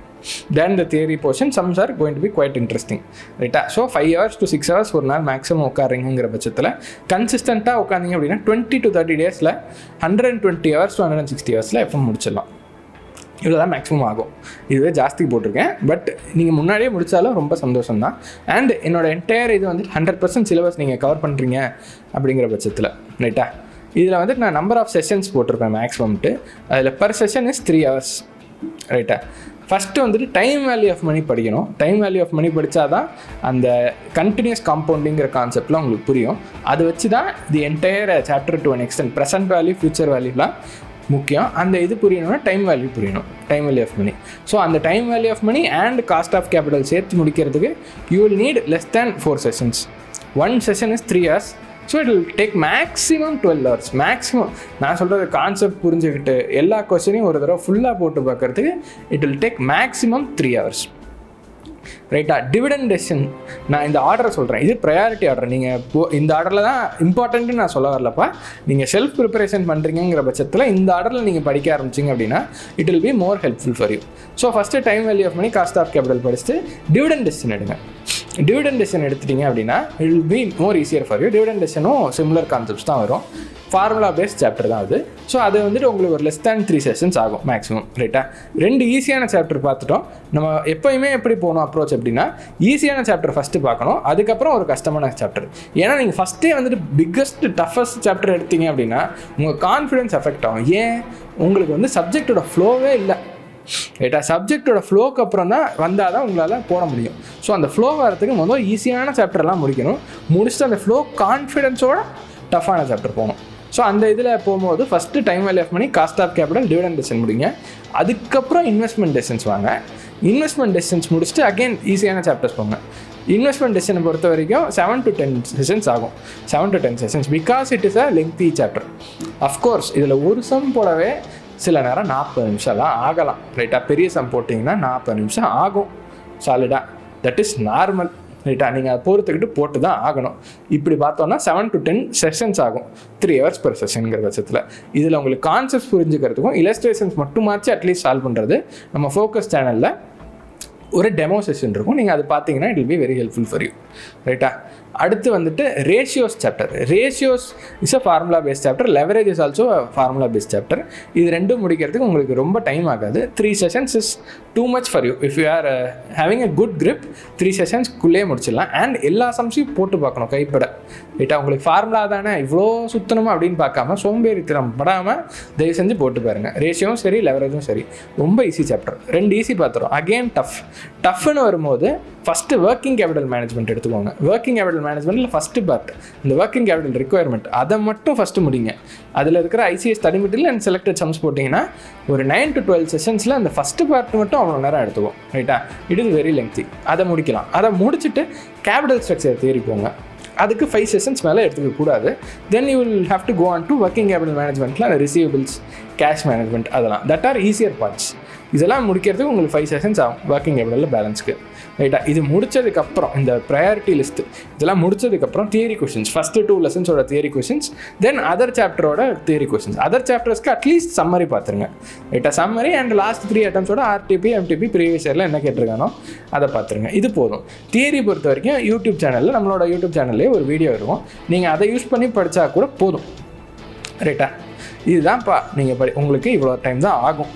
than the theory portion. Sums are going to be quite interesting. ரைட்டா? ஸோ 5 hours to 6 hours ஒரு நாள் மேக்ஸிமம் உட்காருங்கிற பட்சத்தில் கன்சிஸ்டண்ட்டாக உட்காந்திங்க அப்படின்னா 20 to 30 days 120 hours to 160 hours FM முடிச்சிடலாம். இவ்வளோ தான் மேக்ஸிமம் ஆகும். இதுவே ஜாஸ்தி போட்டிருக்கேன், பட் நீங்கள் முன்னாடியே முடித்தாலும் ரொம்ப சந்தோஷம் தான். அண்ட் என்னோடய என்டையர் இது வந்துட்டு 100% சிலபஸ் நீங்கள் கவர் பண்ணுறீங்க அப்படிங்கிற பட்சத்தில். ரைட்டா? இதில் வந்துட்டு நான் நம்பர் ஆஃப் செஷன்ஸ் போட்டிருப்பேன் மேக்ஸிமம்ட்டு. அதில் பர் செஷன் இஸ் 3 hours. ரைட்டா? ஃபஸ்ட்டு வந்துட்டு டைம் வேல்யூ ஆஃப் மணி படிக்கணும். டைம் வேல்யூ ஆஃப் மணி படித்தா தான் அந்த கண்டினியூஸ் காம்பவுண்டிங்கிற கான்செப்ட்லாம் உங்களுக்கு புரியும். அது வச்சு தான் the entire chapter to an extent present value future வேல்யூலாம் முக்கியம். அந்த இது புரியணும்னா டைம் வேல்யூ புரியணும், time value of money. So அந்த time value of money and cost of capital சேர்த்து முடிக்கிறதுக்கு you will need less than 4 sessions. 1 session is 3 hours. So it will take maximum 12 hours. Maximum நான் சொல்கிறது கான்செப்ட் புரிஞ்சுக்கிட்டு எல்லா கொஸ்டினையும் ஒரு தடவை ஃபுல்லாக போட்டு பார்க்குறதுக்கு it will take maximum 3 hours. ரைட்டா? டிவிடெண்ட் டெசிஷன் நான் இந்த ஆர்டரை சொல்கிறேன், இது ப்ரையாரிட்டி ஆர்டர். நீங்கள் இந்த ஆர்டரில் தான் இம்பார்ட்டன்ட்டு நான் சொல்ல வரலப்பா. நீங்கள் செல்ஃப் ப்ரிப்பரேஷன் பண்ணுறீங்கிற பட்சத்தில் இந்த ஆர்டரில் நீங்கள் படிக்க ஆரம்பிச்சிங்க அப்படின்னா it will be more helpful for you. So first time value of money, cost of capital படிச்சுட்டு டிவிடெண்ட் டெசிஷன் எடுங்க. டிவிடெண்ட் டெசிஷன் எடுத்துட்டிங்க அப்படின்னா it will be more easier for you. Dividend டெசிஷனும் சிமிலர் கான்செப்ட்ஸ் தான் வரும், ஃபார்முலா பேஸ்ட் சாப்டர் தான் அது. ஸோ அது வந்துட்டு உங்களுக்கு ஒரு less than 3 sessions ஆகும் மேக்ஸிமம். ரைட்டா? 2 ஈஸியான சாப்டர் பார்த்துட்டோம். நம்ம எப்போயுமே எப்படி போகணும் அப்ரோச் அப்படின்னா, ஈஸியான சாப்டர் ஃபஸ்ட்டு பார்க்கணும், அதுக்கப்புறம் ஒரு கஷ்டமான சாப்டர். ஏன்னா நீங்கள் ஃபஸ்ட்டே வந்துட்டு பிக்கஸ்ட் டஃபஸ்ட் சாப்டர் எடுத்தீங்க அப்படின்னா உங்கள் கான்ஃபிடன்ஸ் எஃபெக்ட் ஆகும். ஏன்? உங்களுக்கு வந்து சப்ஜெக்டோட ஃப்ளோவே இல்லை. ரைட்டா? சப்ஜெக்டோட ஃப்ளோக்கு அப்புறம் தான் வந்தால் தான் உங்களால் போட முடியும். ஸோ அந்த ஃப்ளோ வரத்துக்கு முதல் ஈஸியான சாப்டர்லாம் முடிக்கணும். முடிச்சுட்டு அந்த ஃப்ளோ கான்ஃபிடென்ஸோட டஃப்பான சாப்டர் போகணும். ஸோ அந்த இதில் போகும்போது first time value of money, cost of capital, dividend decision முடிங்க. அதுக்கப்புறம் இன்வெஸ்ட்மெண்ட் டெசிஷன்ஸ் வாங்க. இன்வெஸ்ட்மெண்ட் டெசிஷன்ஸ் முடிச்சுட்டு அகெயின் ஈஸியான சாப்டர்ஸ் போங்க. இன்வெஸ்ட்மெண்ட் டெசிஷனை பொறுத்த வரைக்கும் 7 to 10 sessions ஆகும். 7 to 10 sessions because it is a lengthy chapter. Of course இதில் ஒரு சம் போடவே சில நேரம் 40 நிமிஷம்லாம் ஆகலாம். ரைட்டாக? பெரிய சம் போட்டிங்கன்னா 40 நிமிஷம் ஆகும் சாலிடாக. That is normal. ரைட்டா? நீங்கள் அதை பொறுத்துக்கிட்டு போட்டு தான் ஆகணும். இப்படி பார்த்தோன்னா 7 to 10 sessions ஆகும், 3 hours per sessionங்கிற பட்சத்தில். இதில் உங்களுக்கு கான்செப்ட்ஸ் புரிஞ்சுக்கிறதுக்கும் இல்லஸ்ட்ரேஷன்ஸ் மட்டுமாச்சு அட்லீஸ்ட் சால்வ் பண்ணுறது நம்ம ஃபோக்கஸ் சேனலில் ஒரு டெமோ செஷன் இருக்கும். நீங்கள் அது பார்த்தீங்கன்னா it will be very helpful for you. ரைட்டா? அடுத்து வந்துட்டு ratios chapter. Ratios is a formula paste chapter, leverage is also formula paste chapter. இது ரெண்டும் முடிக்கிறதுக்கு உங்களுக்கு ரொம்ப டைம் ஆகாது. 3 sessions is too much for you. If you are having a good grip 3 செஷன்ஸ்க்குள்ளே முடிச்சிடலாம். அண்ட் எல்லா சம்ஸையும் போட்டு பார்க்கணும் கைப்பட. ரைட்டா, உங்களுக்கு ஃபார்முலா தானே இவ்வளோ சுற்றணுமா அப்படின்னு பார்க்காம சோம்பேறித்தனம் படாமல் தயவு செஞ்சு போட்டு பாருங்கள். ரேஷியோவும் சரி லெவரேஜும் சரி ரொம்ப ஈஸி சாப்டர். 2 ஈஸி பார்த்துரும். அகெயின் டஃப்னு வரும்போது ஃபஸ்ட்டு ஒர்க்கிங் கேபிட்டல் மேனேஜ்மெண்ட் எடுத்துக்கோங்க. ஒர்க்கிங் கேபிட்டல் மேனேஜ்மெண்ட்டில் ஃபஸ்ட்டு பார்ட் இந்த ஒர்க்கிங் கேபிட்டல் ரிக்குவயர்மெண்ட், அதை மட்டும் ஃபஸ்ட்டு முடிங்க. அதில் இருக்கிற ICS study material and selected sums போட்டிங்கன்னா ஒரு 9 to 12 செஷன்ஸில் அந்த ஃபஸ்ட்டு பார்ட் மட்டும் அவ்வளோ நேரம் எடுத்துக்கும். ரைட்டா, இட் இஸ் வெரி லெங்தி. அதை முடிக்கலாம். அதை முடிச்சுட்டு கேபிட்டல் ஸ்ட்ரக்சர் தேரி போங்க. அதுக்கு 5 செஷன்ஸ் மேலே எடுத்துக்க கூடாது. Then you will have to go on to working capital மேனேஜ்மெண்ட்டில் அந்த ரிசீவபிள்ஸ், கேஷ் மேனேஜ்மெண்ட், அதெல்லாம் தட் ஆர் ஈஸியர் பார்ட்ஸ். இதெல்லாம் முடிக்கிறதுக்கு உங்களுக்கு 5 செஷன்ஸ் ஆகும் ஒர்க்கிங் கேபிட்டலில் பேலன்ஸ்க்கு. ரைட்டா, இது முடிச்சதுக்கப்புறம் இந்த ப்ரையாரிட்டி லிஸ்ட்டு இதெல்லாம் முடிச்சதுக்கப்புறம் தியரி கொஷின்ஸ், ஃபஸ்ட்டு 2 லெசன்ஸோட தியரி கொஷின்ஸ், தென் அதர் சாப்டரோட தியரி கொஷின்ஸ். அதர் சாப்டர்ஸ்க்கு அட்லீஸ்ட் சம்மரி பார்த்துருங்க. ரைட்டா, சம்மரி அண்ட் லாஸ்ட் 3 அட்டம்ஸோட ஆர்டிபி எம்டிபி ப்ரீவியஸ் இயரில் என்ன கேட்டிருக்கானோ அதை பார்த்துருங்க. இது போதும். தியரி பொறுத்த வரைக்கும் யூடியூப் சேனலில், நம்மளோட யூடியூப் சேனல்லே ஒரு வீடியோ இருக்கும், நீங்கள் அதை யூஸ் பண்ணி படித்தா கூட போதும். ரைட்டா, இதுதான்ப்பா நீங்கள் உங்களுக்கு இவ்வளோ டைம் தான் ஆகும்,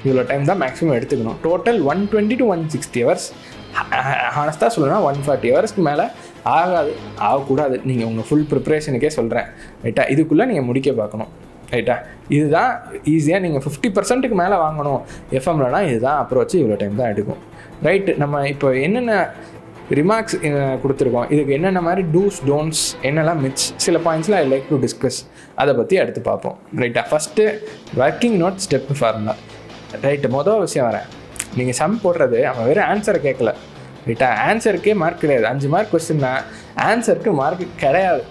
இவ்வளோ டைம் தான் மேக்ஸிமம் எடுத்துக்கணும். Total 120 to 160 hours. ஹானஸ்ட்டாக சொல்லணும்னா 140 ஹவர்ஸ்க்கு மேலே ஆகக்கூடாது. நீங்கள் உங்கள் ஃபுல் ப்ரிப்ரேஷனுக்கே சொல்கிறேன். ரைட்டா, இதுக்குள்ளே நீங்கள் முடிக்க பார்க்கணும். ரைட்டா, இதுதான் ஈஸியாக நீங்கள் 50%க்கு மேலே வாங்கணும் எஃப்எம்லனா இதுதான் அப்ரோச். இவ்வளோ டைம் தான் எடுக்கும். ரைட்டு, நம்ம இப்போ என்னென்ன ரிமார்க்ஸ் கொடுத்துருக்கோம், இதுக்கு என்னென்ன மாதிரி டூஸ் டோன்ட்ஸ் என்னெல்லாம் மிட்ஸ், சில பாயிண்ட்ஸில் ஐ லைக் டு டிஸ்கஸ், அதை பற்றி அடுத்து பார்ப்போம். ரைட்டா, first working note step formula. Right, மொதல் விஷயம் வரேன். நீங்கள் சம் போடுறது அவன் வெறும் ஆன்சரை கேட்கல. ரைட்டா, ஆன்சருக்கே மார்க் கிடையாது. 5 மார்க் கொஸ்டின்னா ஆன்சருக்கு மார்க் கிடையாது.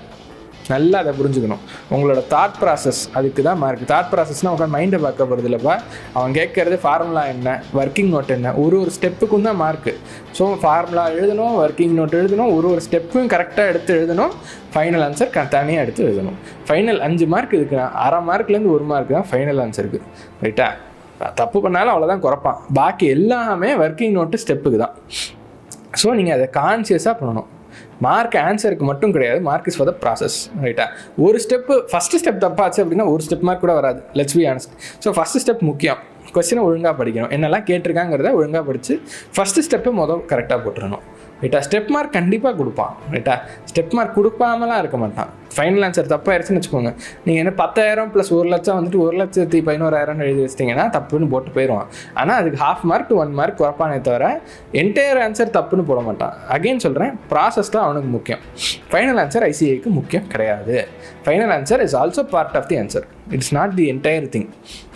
நல்லா அதை புரிஞ்சுக்கணும். உங்களோட தாட் ப்ராசஸ் அதுக்கு தான் மார்க். தாட் ப்ராசஸ்னால் உட்காந்து மைண்டை பார்க்க போகிறது இல்லைப்பா. அவன் கேட்கறது ஃபார்முலா என்ன, ஒர்க்கிங் நோட் என்ன, ஒரு ஸ்டெப்புக்கும் தான் மார்க்கு. ஸோ ஃபார்முலா எழுதணும், ஒர்க்கிங் நோட் எழுதணும், ஒரு ஸ்டெப்பும் கரெக்டாக எடுத்து எழுதணும், ஃபைனல் ஆன்சர் தனியாக எடுத்து எழுதணும். ஃபைனல் 5 மார்க் இருக்குன்னா 1/2 மார்க்லேருந்து 1 மார்க் தான் ஃபைனல் ஆன்சருக்கு. ரைட்டா, தப்பு பண்ணாலும் அவ்வளோதான் குறைப்பான். பாக்கி எல்லாமே ஒர்க்கிங் நோட்டு ஸ்டெப்புக்கு தான். ஸோ நீங்கள் அதை கான்சியஸாக பண்ணணும். மார்க் ஆன்சருக்கு மட்டும் கிடையாது, mark is for the process. ரைட்டா, ஒரு ஸ்டெப்பு ஃபஸ்ட்டு ஸ்டெப் தப்பாச்சு அப்படின்னா ஒரு ஸ்டெப் மார்க் கூட வராது. Let's be honest. So first step முக்கியம். கொஸ்டினை ஒழுங்காக படிக்கணும், என்னெல்லாம் கேட்டிருக்காங்கிறத ஒழுங்காக படித்து ஃபஸ்ட்டு ஸ்டெப்பை கரெக்டாக போட்டுருணும். ரைட்டா, ஸ்டெப் மார்க் கண்டிப்பாக கொடுப்பான். ரைட்டா, ஸ்டெப் மார்க் கொடுப்பாமலாம் இருக்க மாட்டான். ஃபைனல் ஆன்சர் தப்பாயிருச்சுன்னு வச்சுக்கோங்க, நீங்கள் என்ன 10,000 + 1 லட்சம் வந்துட்டு 1,11,000 எழுதி வச்சிட்டிங்கன்னா தப்புன்னு போட்டு போயிடுவான். ஆனால் அதுக்கு 1/2 மார்க் to 1 மார்க் குறைப்பானே தவிர என்டையர் ஆன்சர் தப்புன்னு போட மாட்டான். அகெயின் சொல்கிறேன், ப்ராசஸ் தான் அவனுக்கு முக்கியம். ஃபைனல் ஆன்சர் ஐசிஏக்கு முக்கியம் கிடையாது. Final answer is also part of the answer, it's not the entire thing.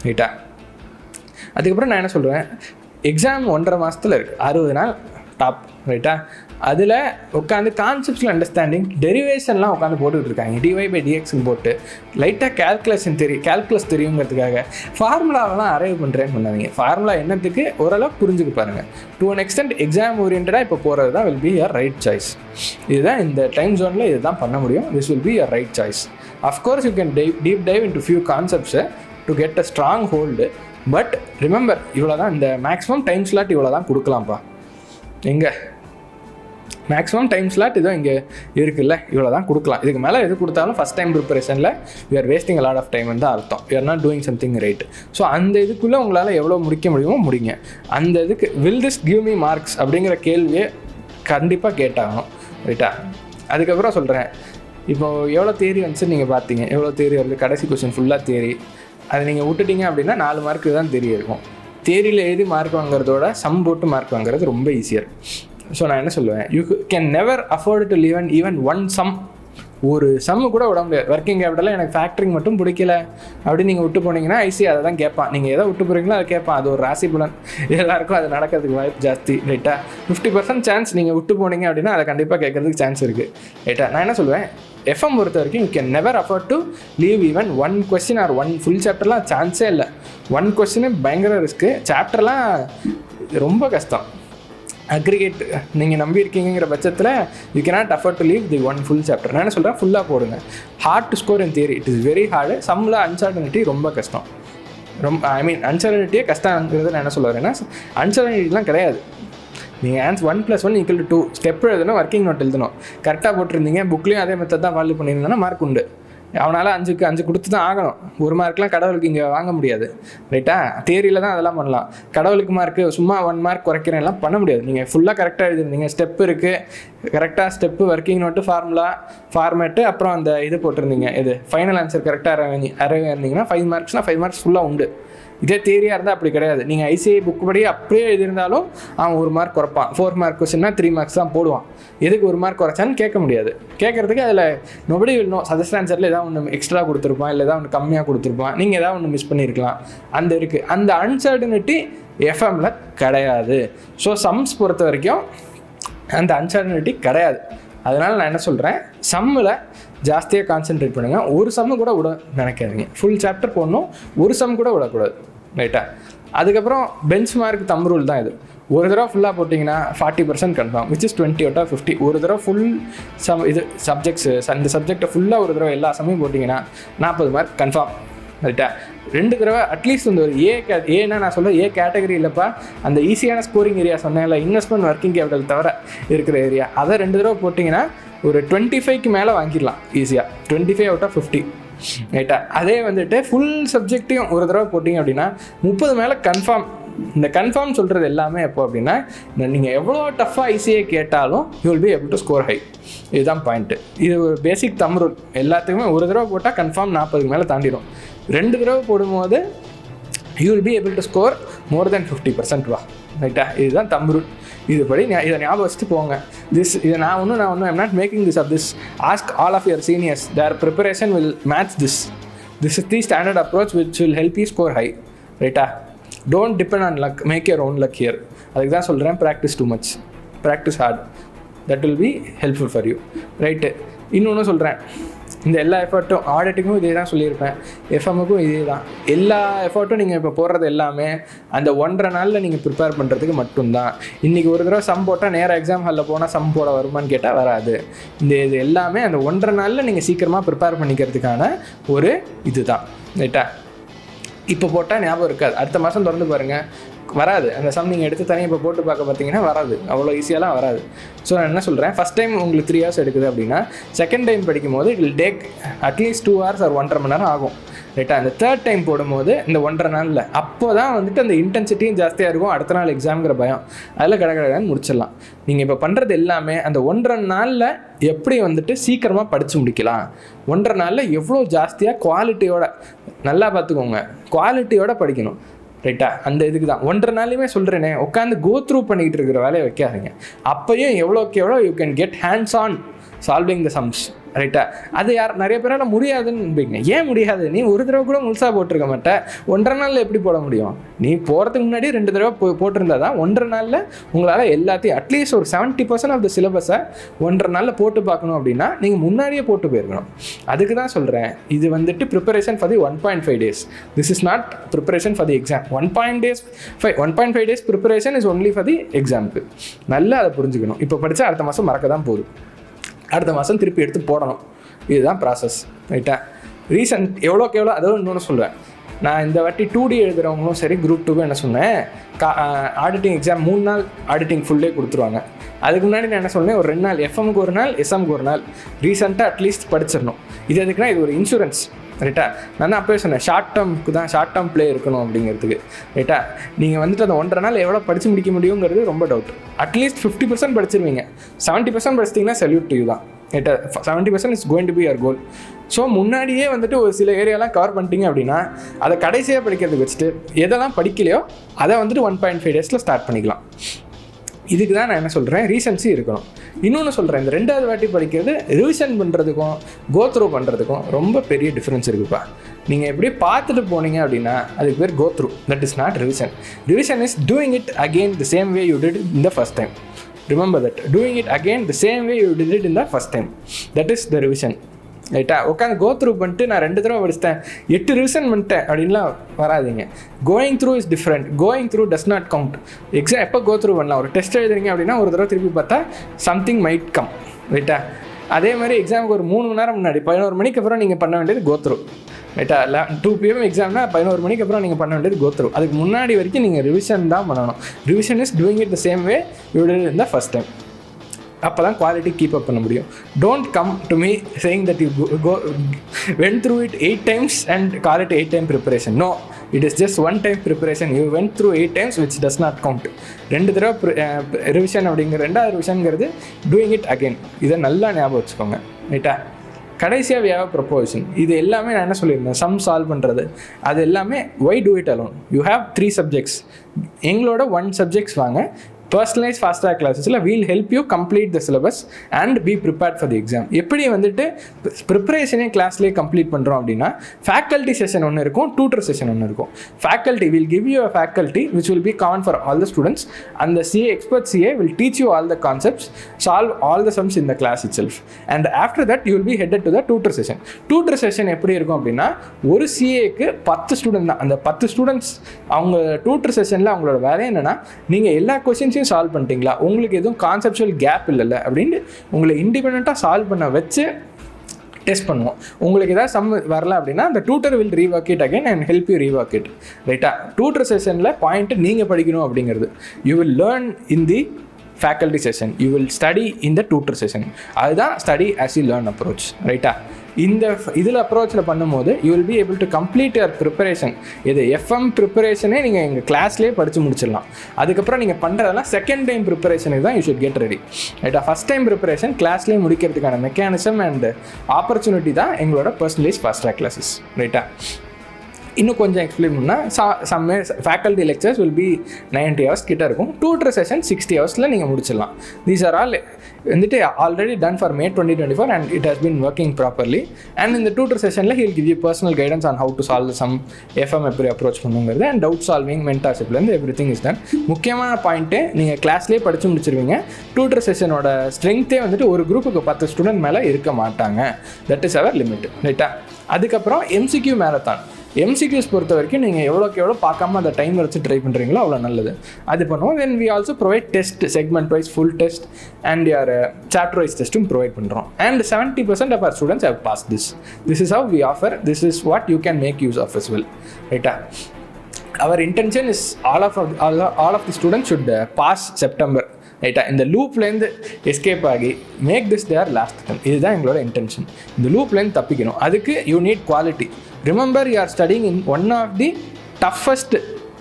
ரைட்டா, அதுக்கப்புறம் நான் என்ன சொல்கிறேன், எக்ஸாம் 1.5 மாதத்தில் இருக்குது, 60 நாள் டாப். ரைட்டா, அதில் உட்காந்து கான்செப்ட்ஸில் அண்டர்ஸ்டாண்டிங், டெரிவேஷன்லாம் உட்காந்து போட்டுக்கிட்டு இருக்காங்க. dy/dxன்னு போட்டு லைட்டாக கேல்குலஸ் தெரியுங்கிறதுக்காக ஃபார்முலாவெல்லாம் அரைவ் பண்ணுறேன்னு பண்ணாதீங்க. ஃபார்முலா என்னத்துக்கு ஓரளவுக்கு புரிஞ்சுக்க பாருங்கள். டு அன் எக்ஸ்டென்ட் எக்ஸாம் ஓரியன்டாக இப்போ போகிறது தான் will be your right choice. இதுதான் இந்த டைம் ஜோனில் இதுதான் பண்ண முடியும். This will be your right choice. Of course you can deep dive into few கான்செப்ட்ஸை to get a strong hold. But remember, இவ்வளோ தான் இந்த மேக்ஸிமம் டைம் ஸ்லாட் இவ்வளோ தான் கொடுக்கலாம்ப்பா. எங்கே மேக்ஸிமம் டைம் ஸ்லாட் இதோ இங்கே இருக்குல்ல, இவ்வளோ தான் கொடுக்கலாம். இதுக்கு மேலே எது கொடுத்தாலும் ஃபஸ்ட் டைம் ப்ரிப்பரேஷனில் we are wasting a lot of time தான் அர்த்தம். You are not doing something right. So அந்த இதுக்குள்ளே உங்களால் எவ்வளோ முடிக்க முடியுமோ முடிங்க. அந்த இதுக்கு will this give me marks அப்படிங்கிற கேள்வியை கண்டிப்பாக கேட்டாகணும். ரைட்டா, அதுக்கப்புறம் சொல்கிறேன், இப்போது எவ்வளோ தியரி வந்துச்சு நீங்கள் பார்த்தீங்க, எவ்வளோ தியரி வருது, கடைசி கொஸ்டின் ஃபுல்லாக தியரி. அதை நீங்கள் விட்டுட்டீங்க அப்படின்னா 4 மார்க்கு தான் தியரி இருக்கும். தியரியில் எழுதி மார்க் வாங்குறதோட சம் போட்டு மார்க் வாங்குறது ரொம்ப ஈஸியர். ஸோ நான் என்ன சொல்லுவேன், you can never afford to leave even one sum. ஒரு சம்மு கூட விட முடியாது. ஒர்க்கிங் கேபிட்டலில் எனக்கு ஃபேக்டரிங் மட்டும் பிடிக்கல அப்படின்னு நீங்கள் விட்டு போனீங்கன்னா ஐசி அதை தான் கேட்பான். நீங்கள் எதை விட்டு போகிறீங்களோ அதை கேட்பான். அது ஒரு ராசி பலன், எல்லாருக்கும் அது நடக்கிறதுக்கு வாய்ப்பு ஜாஸ்தி. ரைட்டா, 50% சான்ஸ் நீங்கள் விட்டு போனீங்க அப்படின்னா அதை கண்டிப்பாக கேட்கறதுக்கு சான்ஸ் இருக்குது. ரைட்டா, நான் என்ன சொல்லுவேன், எஃப்எம் பொறுத்த வரைக்கும் you can never afford to leave even 1 question or 1 full சாப்டர்லாம் சான்ஸே இல்லை. 1 கொஸ்டினே பயங்கர ரிஸ்க்கு. சாப்டர்லாம் ரொம்ப கஷ்டம். அக்ரிகேட் நீங்கள் நம்பியிருக்கீங்கிற பட்சத்தில் you cannot afford to leave the 1 full chapter. நான் என்ன சொல்கிறேன், ஃபுல்லாக போடுங்க. Hard to score in theory, it is very hard. சம்மில் அன்சர்டனிட்டி ரொம்ப கஷ்டம். அன்சர்டனிட்டியே கஷ்டங்கிறது நான் என்ன சொல்ல வரேன்னா, அன்சர்டனிட்டிலாம் கிடையாது. நீங்கள் ஆன்சர் 1+1 = 2 ஸ்டெப் எழுதணும், ஒர்க்கிங் நோட் எழுதணும், கரெக்டாக போட்டிருந்தீங்க, புக்லேயும் அதே மெத்தட் தான் ஃபாலோ பண்ணியிருந்தேன்னா மார்க் உண்டு. அவனால் 5க்கு 5 கொடுத்து தான் ஆகணும். 1 மார்க்லாம் கடவுளுக்கு இங்கே வாங்க முடியாது, ரைட்டா? தியரியில் தான் அதெல்லாம் பண்ணலாம். கடவுளுக்கு மார்க்கு சும்மா 1 மார்க் குறைக்கிறேன்லாம் பண்ண முடியாது. நீங்கள் ஃபுல்லாக கரெக்டாக எழுதிருந்தீங்க, ஸ்டெப் இருக்குது, கரெக்டாக step, working note, formula, format, அப்புறம் அந்த இது போட்டிருந்தீங்க, இது ஃபைனல் ஆன்சர் கரெக்டாக அரைவே இருந்தீங்கன்னா 5 மார்க்ஸ்னால் 5 மார்க்ஸ் ஃபுல்லாக உண்டு. இதே தியரியாக இருந்தால் அப்படி கிடையாது. நீங்கள் ஐசிஐ புக் படி அப்படியே எழுதியிருந்தாலும் அவன் 1 மார்க் குறைப்பான். 4 மார்க் கொஸ்டின்னா 3 மார்க்ஸ் தான் போடுவான். எதுக்கு 1 மார்க் குறைச்சான்னு கேட்க முடியாது. கேட்குறதுக்கு அதில் நொபடி இன்னும் சஜஸ்ட் ஆன்சரில் ஏதாவது ஒன்று எக்ஸ்ட்ரா கொடுத்துருப்பான், இல்லை ஏதாவது ஒன்று கம்மியாக கொடுத்துருப்பான், நீங்கள் ஏதாவது ஒன்று மிஸ் பண்ணியிருக்கலாம். அந்த இருக்குது, அந்த அன்சர்டனிட்டி எஃப்எம்மில் கிடையாது. ஸோ சம்ஸ் பொறுத்த வரைக்கும் அந்த அன்சர்டனிட்டி கிடையாது. அதனால் நான் என்ன சொல்கிறேன், சம்மில் ஜாஸ்தியாக கான்சென்ட்ரேட் பண்ணுங்கள். ஒரு சம்மு கூட விட நினைக்காதீங்க. ஃபுல் சாப்டர் போடணும், ஒரு சம் கூட விடக்கூடாது, ரைட்டா? அதுக்கப்புறம் பெஞ்ச் மார்க் தம் ரூல் தான் இது. ஒரு தடவை ஃபுல்லாக போட்டிங்கன்னா 40% கன்ஃபார்ம், which is 20/50. ஒரு தடவை ஃபுல் இது சப்ஜெக்ட்ஸு, அந்த சப்ஜெக்டை ஃபுல்லாக ஒரு தடவை எல்லா சமயம் போட்டிங்கன்னா 40 மார்க் கன்ஃபார்ம், ரைட்டா? 2 தடவை அட்லீஸ்ட் வந்து ஒரு ஏன்னா நான் சொல்கிறேன் ஏ கேட்டகரி இல்லைப்பா, அந்த ஈஸியான ஸ்கோரிங் ஏரியா சொன்னேன்ல, இன்வெஸ்ட்மெண்ட், ஒர்க்கிங் கேபிட்டல் தவிர இருக்கிற ஏரியா, அதை 2 தடவை போட்டிங்கன்னா ஒரு 25க்கு மேலே வாங்கிடலாம் ஈஸியாக, 25/50, ரைட்டா? அதே வந்துட்டு ஃபுல் சப்ஜெக்டையும் ஒரு தடவை போட்டிங்க அப்படின்னா 30 மேலே கன்ஃபார்ம். இந்த கன்ஃபார்ம் சொல்கிறது எல்லாமே எப்போ அப்படின்னா, நீங்கள் எவ்வளோ டஃப்பாக ஈஸியாக கேட்டாலும் you will be able to score high. இதுதான் பாயிண்ட்டு. இது ஒரு பேசிக் தம் ரூல். எல்லாத்துக்குமே ஒரு தடவை போட்டால் கன்ஃபார்ம் 40க்கு மேலே தாண்டிடும். 2 தடவை போடும்போது you will be able to score more then 50% வா, ரைட்டா? இதுதான் தம் ரூல். இதுபடி இதை ஞாபகம் வச்சுட்டு போங்க. இதை நான் ஒன்றும் I'm not making this of this. Ask all of your seniors, their preparation will match this. This is the standard approach which will help you score high, ரைட்டா? Don't depend on luck, make your own luck here. அதுக்கு தான் சொல்கிறேன், practice too much, practice hard, that will be helpful for you, right? இன்னொன்று சொல்கிறேன், இந்த எல்லா எஃபர்ட்டும் ஆடிட்டுக்கும் இதே தான் சொல்லியிருப்பேன், எஃப்எம்முக்கும் இதே தான். எல்லா எஃபர்ட்டும் நீங்கள் இப்போ போடுறது எல்லாமே அந்த 1.5 நாளில் நீங்கள் ப்ரிப்பேர் பண்ணுறதுக்கு மட்டும்தான். இன்றைக்கி ஒரு தடவை சம் போட்டால் நேராக எக்ஸாம் ஹாலில் போனால் சம் போட வருமானு கேட்டால் வராது. இது எல்லாமே அந்த 1.5 நாளில் நீங்கள் சீக்கிரமாக ப்ரிப்பேர் பண்ணிக்கிறதுக்கான ஒரு இது தான், ரைட்டா? இப்போ போட்டால் ஞாபகம் இருக்காது, அடுத்த மாதம் திறந்து பாருங்கள், வராது. அந்த சம் நீங்கள் எடுத்து தனியாக இப்போ போட்டு பார்க்க பார்த்தீங்கன்னா வராது, அவ்வளோ ஈஸியாலாம் வராது. ஸோ நான் என்ன சொல்கிறேன், ஃபஸ்ட் டைம் உங்களுக்கு 3 hours எடுக்குது அப்படின்னா செகண்ட் டைம் படிக்கும்போது it will take at least 2 hours or 1.5 மணி நேரம் ஆகும், ரைட்டா? அந்த தேர்ட் டைம் போடும்போது இந்த 1.5 நாளில் அப்போ தான் வந்துட்டு அந்த இன்டென்சிட்டியும் ஜாஸ்தியாக இருக்கும், அடுத்த நாள் எக்ஸாம்ங்கிற பயம், அதில் கடகடன்னு முடிச்சிடலாம். நீங்கள் இப்போ பண்ணுறது எல்லாமே அந்த 1.5 நாளில் எப்படி வந்துட்டு சீக்கிரமாக படித்து முடிக்கலாம், 1.5 நாளில் எவ்வளோ ஜாஸ்தியாக குவாலிட்டியோட, நல்லா பார்த்துக்கோங்க, குவாலிட்டியோட படிக்கணும், ரைட்டா? அந்த இதுக்கு தான் 1.5 நாளையுமே சொல்கிறேனே, உட்காந்து கோ த்ரூ பண்ணிக்கிட்டு இருக்கிற வேலையை வைக்காதீங்க. அப்போயும் எவ்வளோக்கு எவ்வளோ you can get hands on solving the sums, ரைட்டா? அது நிறைய பேரால் முடியாதுன்னு நம்பிங்க. ஏன் முடியாது? நீ ஒரு தடவை கூட முழுசாக போட்டிருக்க மாட்டேன், 1.5 நாளில் எப்படி போட முடியும்? நீ போகிறதுக்கு முன்னாடி 2 தடவை போட்டிருந்தா தான் 1.5 நாளில் உங்களால் எல்லாத்தையும் அட்லீஸ்ட் ஒரு 70% ஆஃப் த சிலபஸை 1.5 நாளில் போட்டு பார்க்கணும் அப்படின்னா நீங்கள் முன்னாடியே போட்டு போயிருக்கணும். அதுக்கு தான் சொல்கிறேன், இது வந்துட்டு preparation for the 1.5 days. This is not preparation for the exam. 1.5 days preparation is only for the எக்ஸாமுக்கு. நல்லா அதை புரிஞ்சுக்கணும். இப்போ படித்தா அடுத்த மாதம் மறக்க தான் போகுது, அடுத்த மாதம் திருப்பி எடுத்து போடணும். இதுதான் ப்ராசஸ், ரைட்டா? ரீசன்ட் எவ்வளோக்கு எவ்வளோ, அதாவது இன்னொன்று சொல்லுவேன், நான் இந்த வாட்டி 2D எழுதுகிறவங்களும் சரி, குரூப் 2க்கும் என்ன சொன்னேன், ஆடிட்டிங் எக்ஸாம் 3 நாள் ஆடிட்டிங் ஃபுல்லே கொடுத்துருவாங்க. அதுக்கு முன்னாடி நான் என்ன சொன்னேன், ஒரு 2 நாள் எஃப்எம்க்கு 1 நாள், எஸ்எம்க்கு 1 நாள் ரீசெண்டாக அட்லீஸ்ட் படிச்சிடணும். இது எதுக்குன்னா இது ஒரு இன்சூரன்ஸ், ரைட்டா? நான் தான் அப்போயே சொன்னேன், ஷார்ட் டேர்ம் ப்ளே இருக்கணும் அப்படிங்கிறதுக்கு, ரைட்டா? நீங்கள் வந்துட்டு அந்த 1.5 நாள் எவ்வளோ படித்து முடிக்க முடியுங்கிறது ரொம்ப டவுட். அட்லீஸ்ட் 50% படிச்சிருவீங்க, 70% படிச்சிட்டிங்கன்னா சல்யூட் டு யூ தான், ரைட்டா? 70% is going to be your goal. So முன்னாடியே வந்துட்டு ஒரு சில ஏரியாலாம் கவர் பண்ணிட்டீங்க அப்படின்னா அதை கடைசியாக படிக்கிறதுக்கு வச்சுட்டு எதெல்லாம் படிக்கலையோ அதை வந்துட்டு 1.5 days ஸ்டார்ட் பண்ணிக்கலாம். இதுக்கு தான் நான் என்ன சொல்கிறேன், ரீசன்ஸி இருக்கணும். இன்னொன்று சொல்கிறேன், இந்த 2வது வாட்டி படிக்கிறது ரிவிஷன் பண்ணுறதுக்கும் கோ த்ரூ பண்ணுறதுக்கும் ரொம்ப பெரிய டிஃப்ரென்ஸ் இருக்குப்பா. நீங்கள் எப்படி பார்த்துட்டு போனீங்க அப்படின்னா அதுக்கு பேர் go through, that is not revision. Revision is doing it again the same way you did in the first time. Remember that, doing it again the same way you did it in the first time, that is the revision, ரைட்டா? உட்காந்து கோ த்ரூ பண்ணிட்டு நான் 2 தடவை படிச்சிட்டேன் 8 ரிவிஷன் பண்ணிட்டேன் அப்படின்லாம் வராதிங்க. Going through is different. Going through does not count. Exam எப்போ கோ த்ரூ பண்ணலாம், ஒரு டெஸ்ட் எழுதுறீங்க அப்படின்னா ஒரு தடவை திருப்பி பார்த்தா சம்திங் மைட் கம், ரைட்டா? அதே மாதிரி எக்ஸாமுக்கு ஒரு 3 மணி நேரம் முன்னாடி 11 மணிக்கு அப்புறம் நீங்கள் பண்ண வேண்டியது கோ த்ரூ, ரைட்டா. 2 PM எக்ஸாம்னா 11 மணிக்கு அப்புறம் நீங்கள் பண்ண வேண்டியது கோத்ரூ. அதுக்கு முன்னாடி வரைக்கும் நீங்கள் ரிவிஷன் தான் பண்ணணும். Revision is doing it the same way you did in the first time. அப்போ தான் குவாலிட்டி கீப் அப் பண்ண முடியும். Don't come to me saying that you went through it 8 times and call it 8-time preparation. No, it is just 1-time preparation. You went through 8 times which does not count. 2 தடவை ரிவிஷன் அப்படிங்கிற 2வது ரிவிஷனுங்கிறது டூயிங் இட் அகெயின். இதை நல்லா ஞாபகம் வச்சுக்கோங்க. ரைட்டா. கடைசியாக we have a proposition. இது எல்லாமே நான் என்ன சொல்லியிருந்தேன், சம் சால்வ் பண்ணுறது, அது எல்லாமே why do it alone? You have 3 subjects. எங்களோட 1 subjects வாங்க. பர்சனலைஸ் ஃபாஸ்ட் ட்ராக் கிளாஸஸில் will help you complete the syllabus and be prepared for the exam. எப்படி வந்துட்டு ப்ரிப்பரேஷனே கிளாஸ்லேயே கம்ப்ளீட் பண்ணுறோம் அப்படின்னா, ஃபேக்கல்ட்டி செஷன் ஒன்று இருக்கும், டியூட்டர் செஷன் ஒன்று இருக்கும். Faculty will give you a faculty which will be common for all the students. அந்த expert CA will teach you all the concepts, solve all the sums in the class itself. And after that you will be headed to the tutor session. Tutor session எப்படி இருக்கும் அப்படின்னா, ஒரு சிஏக்கு 10 ஸ்டூடெண்ட் தான். அந்த 10 ஸ்டூடெண்ட்ஸ் அவங்க டியூட்டர் செஷனில் அவங்களோட வேலை என்னென்னா, நீங்கள் எல்லா கொஸ்டின்ஸையும் சால்வ் பண்ணிட்டீங்களா, உங்களுக்கு எதுவும் கான்செப்சுவல் கேப் இல்லைல்ல அப்படின்னு உங்களை இண்டிபெண்ட்டாக சால்வ் பண்ண வச்சு டெஸ்ட் பண்ணுவோம். உங்களுக்கு ஏதாவது சம் வரல அப்படின்னா அந்த tutor will rework it again and help you rework it. ரைட்டா. டியூட்டர் செஷனில் பாயிண்ட்டு நீங்கள் படிக்கணும் அப்படிங்கிறது. You will learn in the faculty session, you will study in the tutor session. அதுதான் study as you learn approach. ரைட்டா. இதில் அப்ரோச்சில் பண்ணும்போது you will be able to complete your preparation. இது எஃப்எம் ப்ரிப்பரேஷனே நீங்கள் எங்கள் கிளாஸ்லேயே படித்து முடிச்சிடலாம். அதுக்கப்புறம் நீங்கள் பண்ணுறதெல்லாம் செகண்ட் டைம் ப்ரிப்பரேஷனுக்கு தான் யூ ஷுட் கெட் ரெடி. ரைட்டா. ஃபஸ்ட் டைம் ப்ரிப்பரேஷன் கிளாஸ்லேயே முடிக்கிறதுக்கான மெக்கானிசம் அண்ட் ஆப்பர்ச்சுனிட்டி தான் எங்களோட பர்சனலைஸ் ஃபாஸ்ட் ட்ராக் கிளாஸஸ். ரைட்டா. இன்னும் கொஞ்சம் எக்ஸ்பிளைன் பண்ணால் some faculty lectures will be 90 hours கிட்ட இருக்கும். டியூட்டர் செஷன் 60 hours நீங்கள் முடிச்சிடலாம். தீஸ் ஆர் ஆல் வந்துட்டு already done for May 2024 and it has been working properly. And இந்த டியூட்டர் செஷனில் he'll give you personal guidance on how to solve sum, FM எப்படி அப்ரோச் பண்ணுங்கிறது, அண்ட் டவுட் சால்விங், மென்டார்ஷிப்லேருந்து எவ்ரி திங் இஸ் டன். முக்கியமான பாயிண்ட்டு, நீங்கள் கிளாஸ்லேயே படித்து முடிச்சிருவீங்க. டியூட்டர் செஷனோட ஸ்ட்ரென்த்தே வந்துட்டு ஒரு குரூப்புக்கு 10 ஸ்டூடெண்ட் மேலே இருக்க மாட்டாங்க. That is our limit. ரைட்டா. அதுக்கப்புறம் எம்சிக்யூ மேரத்தான். எம்சிக்யூஸ் பொறுத்த வரைக்கும் நீங்கள் எவ்வளோக்கு எவ்வளோ பார்க்காம அந்த டைம் வச்சு ட்ரை பண்ணுறீங்களோ அவ்வளோ நல்லது. அது பண்ணுவோம். Then we also provide test, segment wise full test and your chapter wise டெஸ்ட்டும் ப்ரொவைட் பண்ணுறோம். And 70% of our students have passed this. This is how we offer. This is what you can make use of as well. Right? Our intention is all of the students should pass September. ரைட்டா. இந்த லூப்லேருந்து எஸ்கேப் ஆகி make this their last time. இதுதான் எங்களோட இன்டென்ஷன். இந்த லூப்லேருந்து தப்பிக்கணும். அதுக்கு you need quality. Remember you are studying in one of the toughest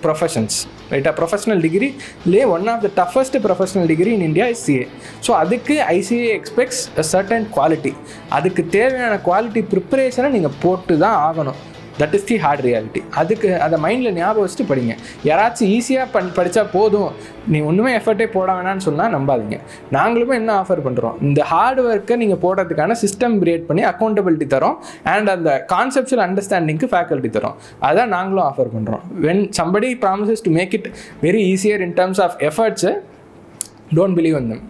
professions. ரைட்டா. ப்ரொஃபஷனல் டிகிரிலே one of the toughest professional degree in India is CA. So அதுக்கு ICA expects a certain quality. அதுக்கு தேவையான குவாலிட்டி ப்ரிப்பரேஷனை நீங்கள் போட்டு தான் ஆகணும். That is the hard reality. அதுக்கு அதை மைண்டில் ஞாபகம் வச்சுட்டு படிங்க. யாராச்சும் ஈஸியாக படித்தா போதும், நீ ஒன்றுமே எஃபர்ட்டே போட வேணான்னு சொன்னால் நம்பாதீங்க. நாங்களுமே என்ன ஆஃபர் பண்ணுறோம், இந்த ஹார்ட் ஒர்க்கை நீங்கள் போடுறதுக்கான சிஸ்டம் கிரியேட் பண்ணி அக்கௌண்டபிலிட்டி தரோம் அண்ட் அந்த கான்செப்சுவல் அண்டர்ஸ்டாண்டிங்க்கு ஃபேக்கல்ட்டி தரோம். அதான் நாங்களும் ஆஃபர் பண்ணுறோம். When somebody promises to make it very easier in terms of efforts, don't believe in them.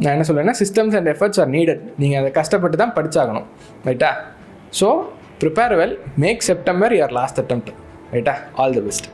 நான் என்ன சொல்லுவேன்னா, systems and efforts are needed. நீங்கள் அதை கஷ்டப்பட்டு தான் படித்தாகணும். ரைட்டா. So prepare well, make September your last attempt. Right? All the best.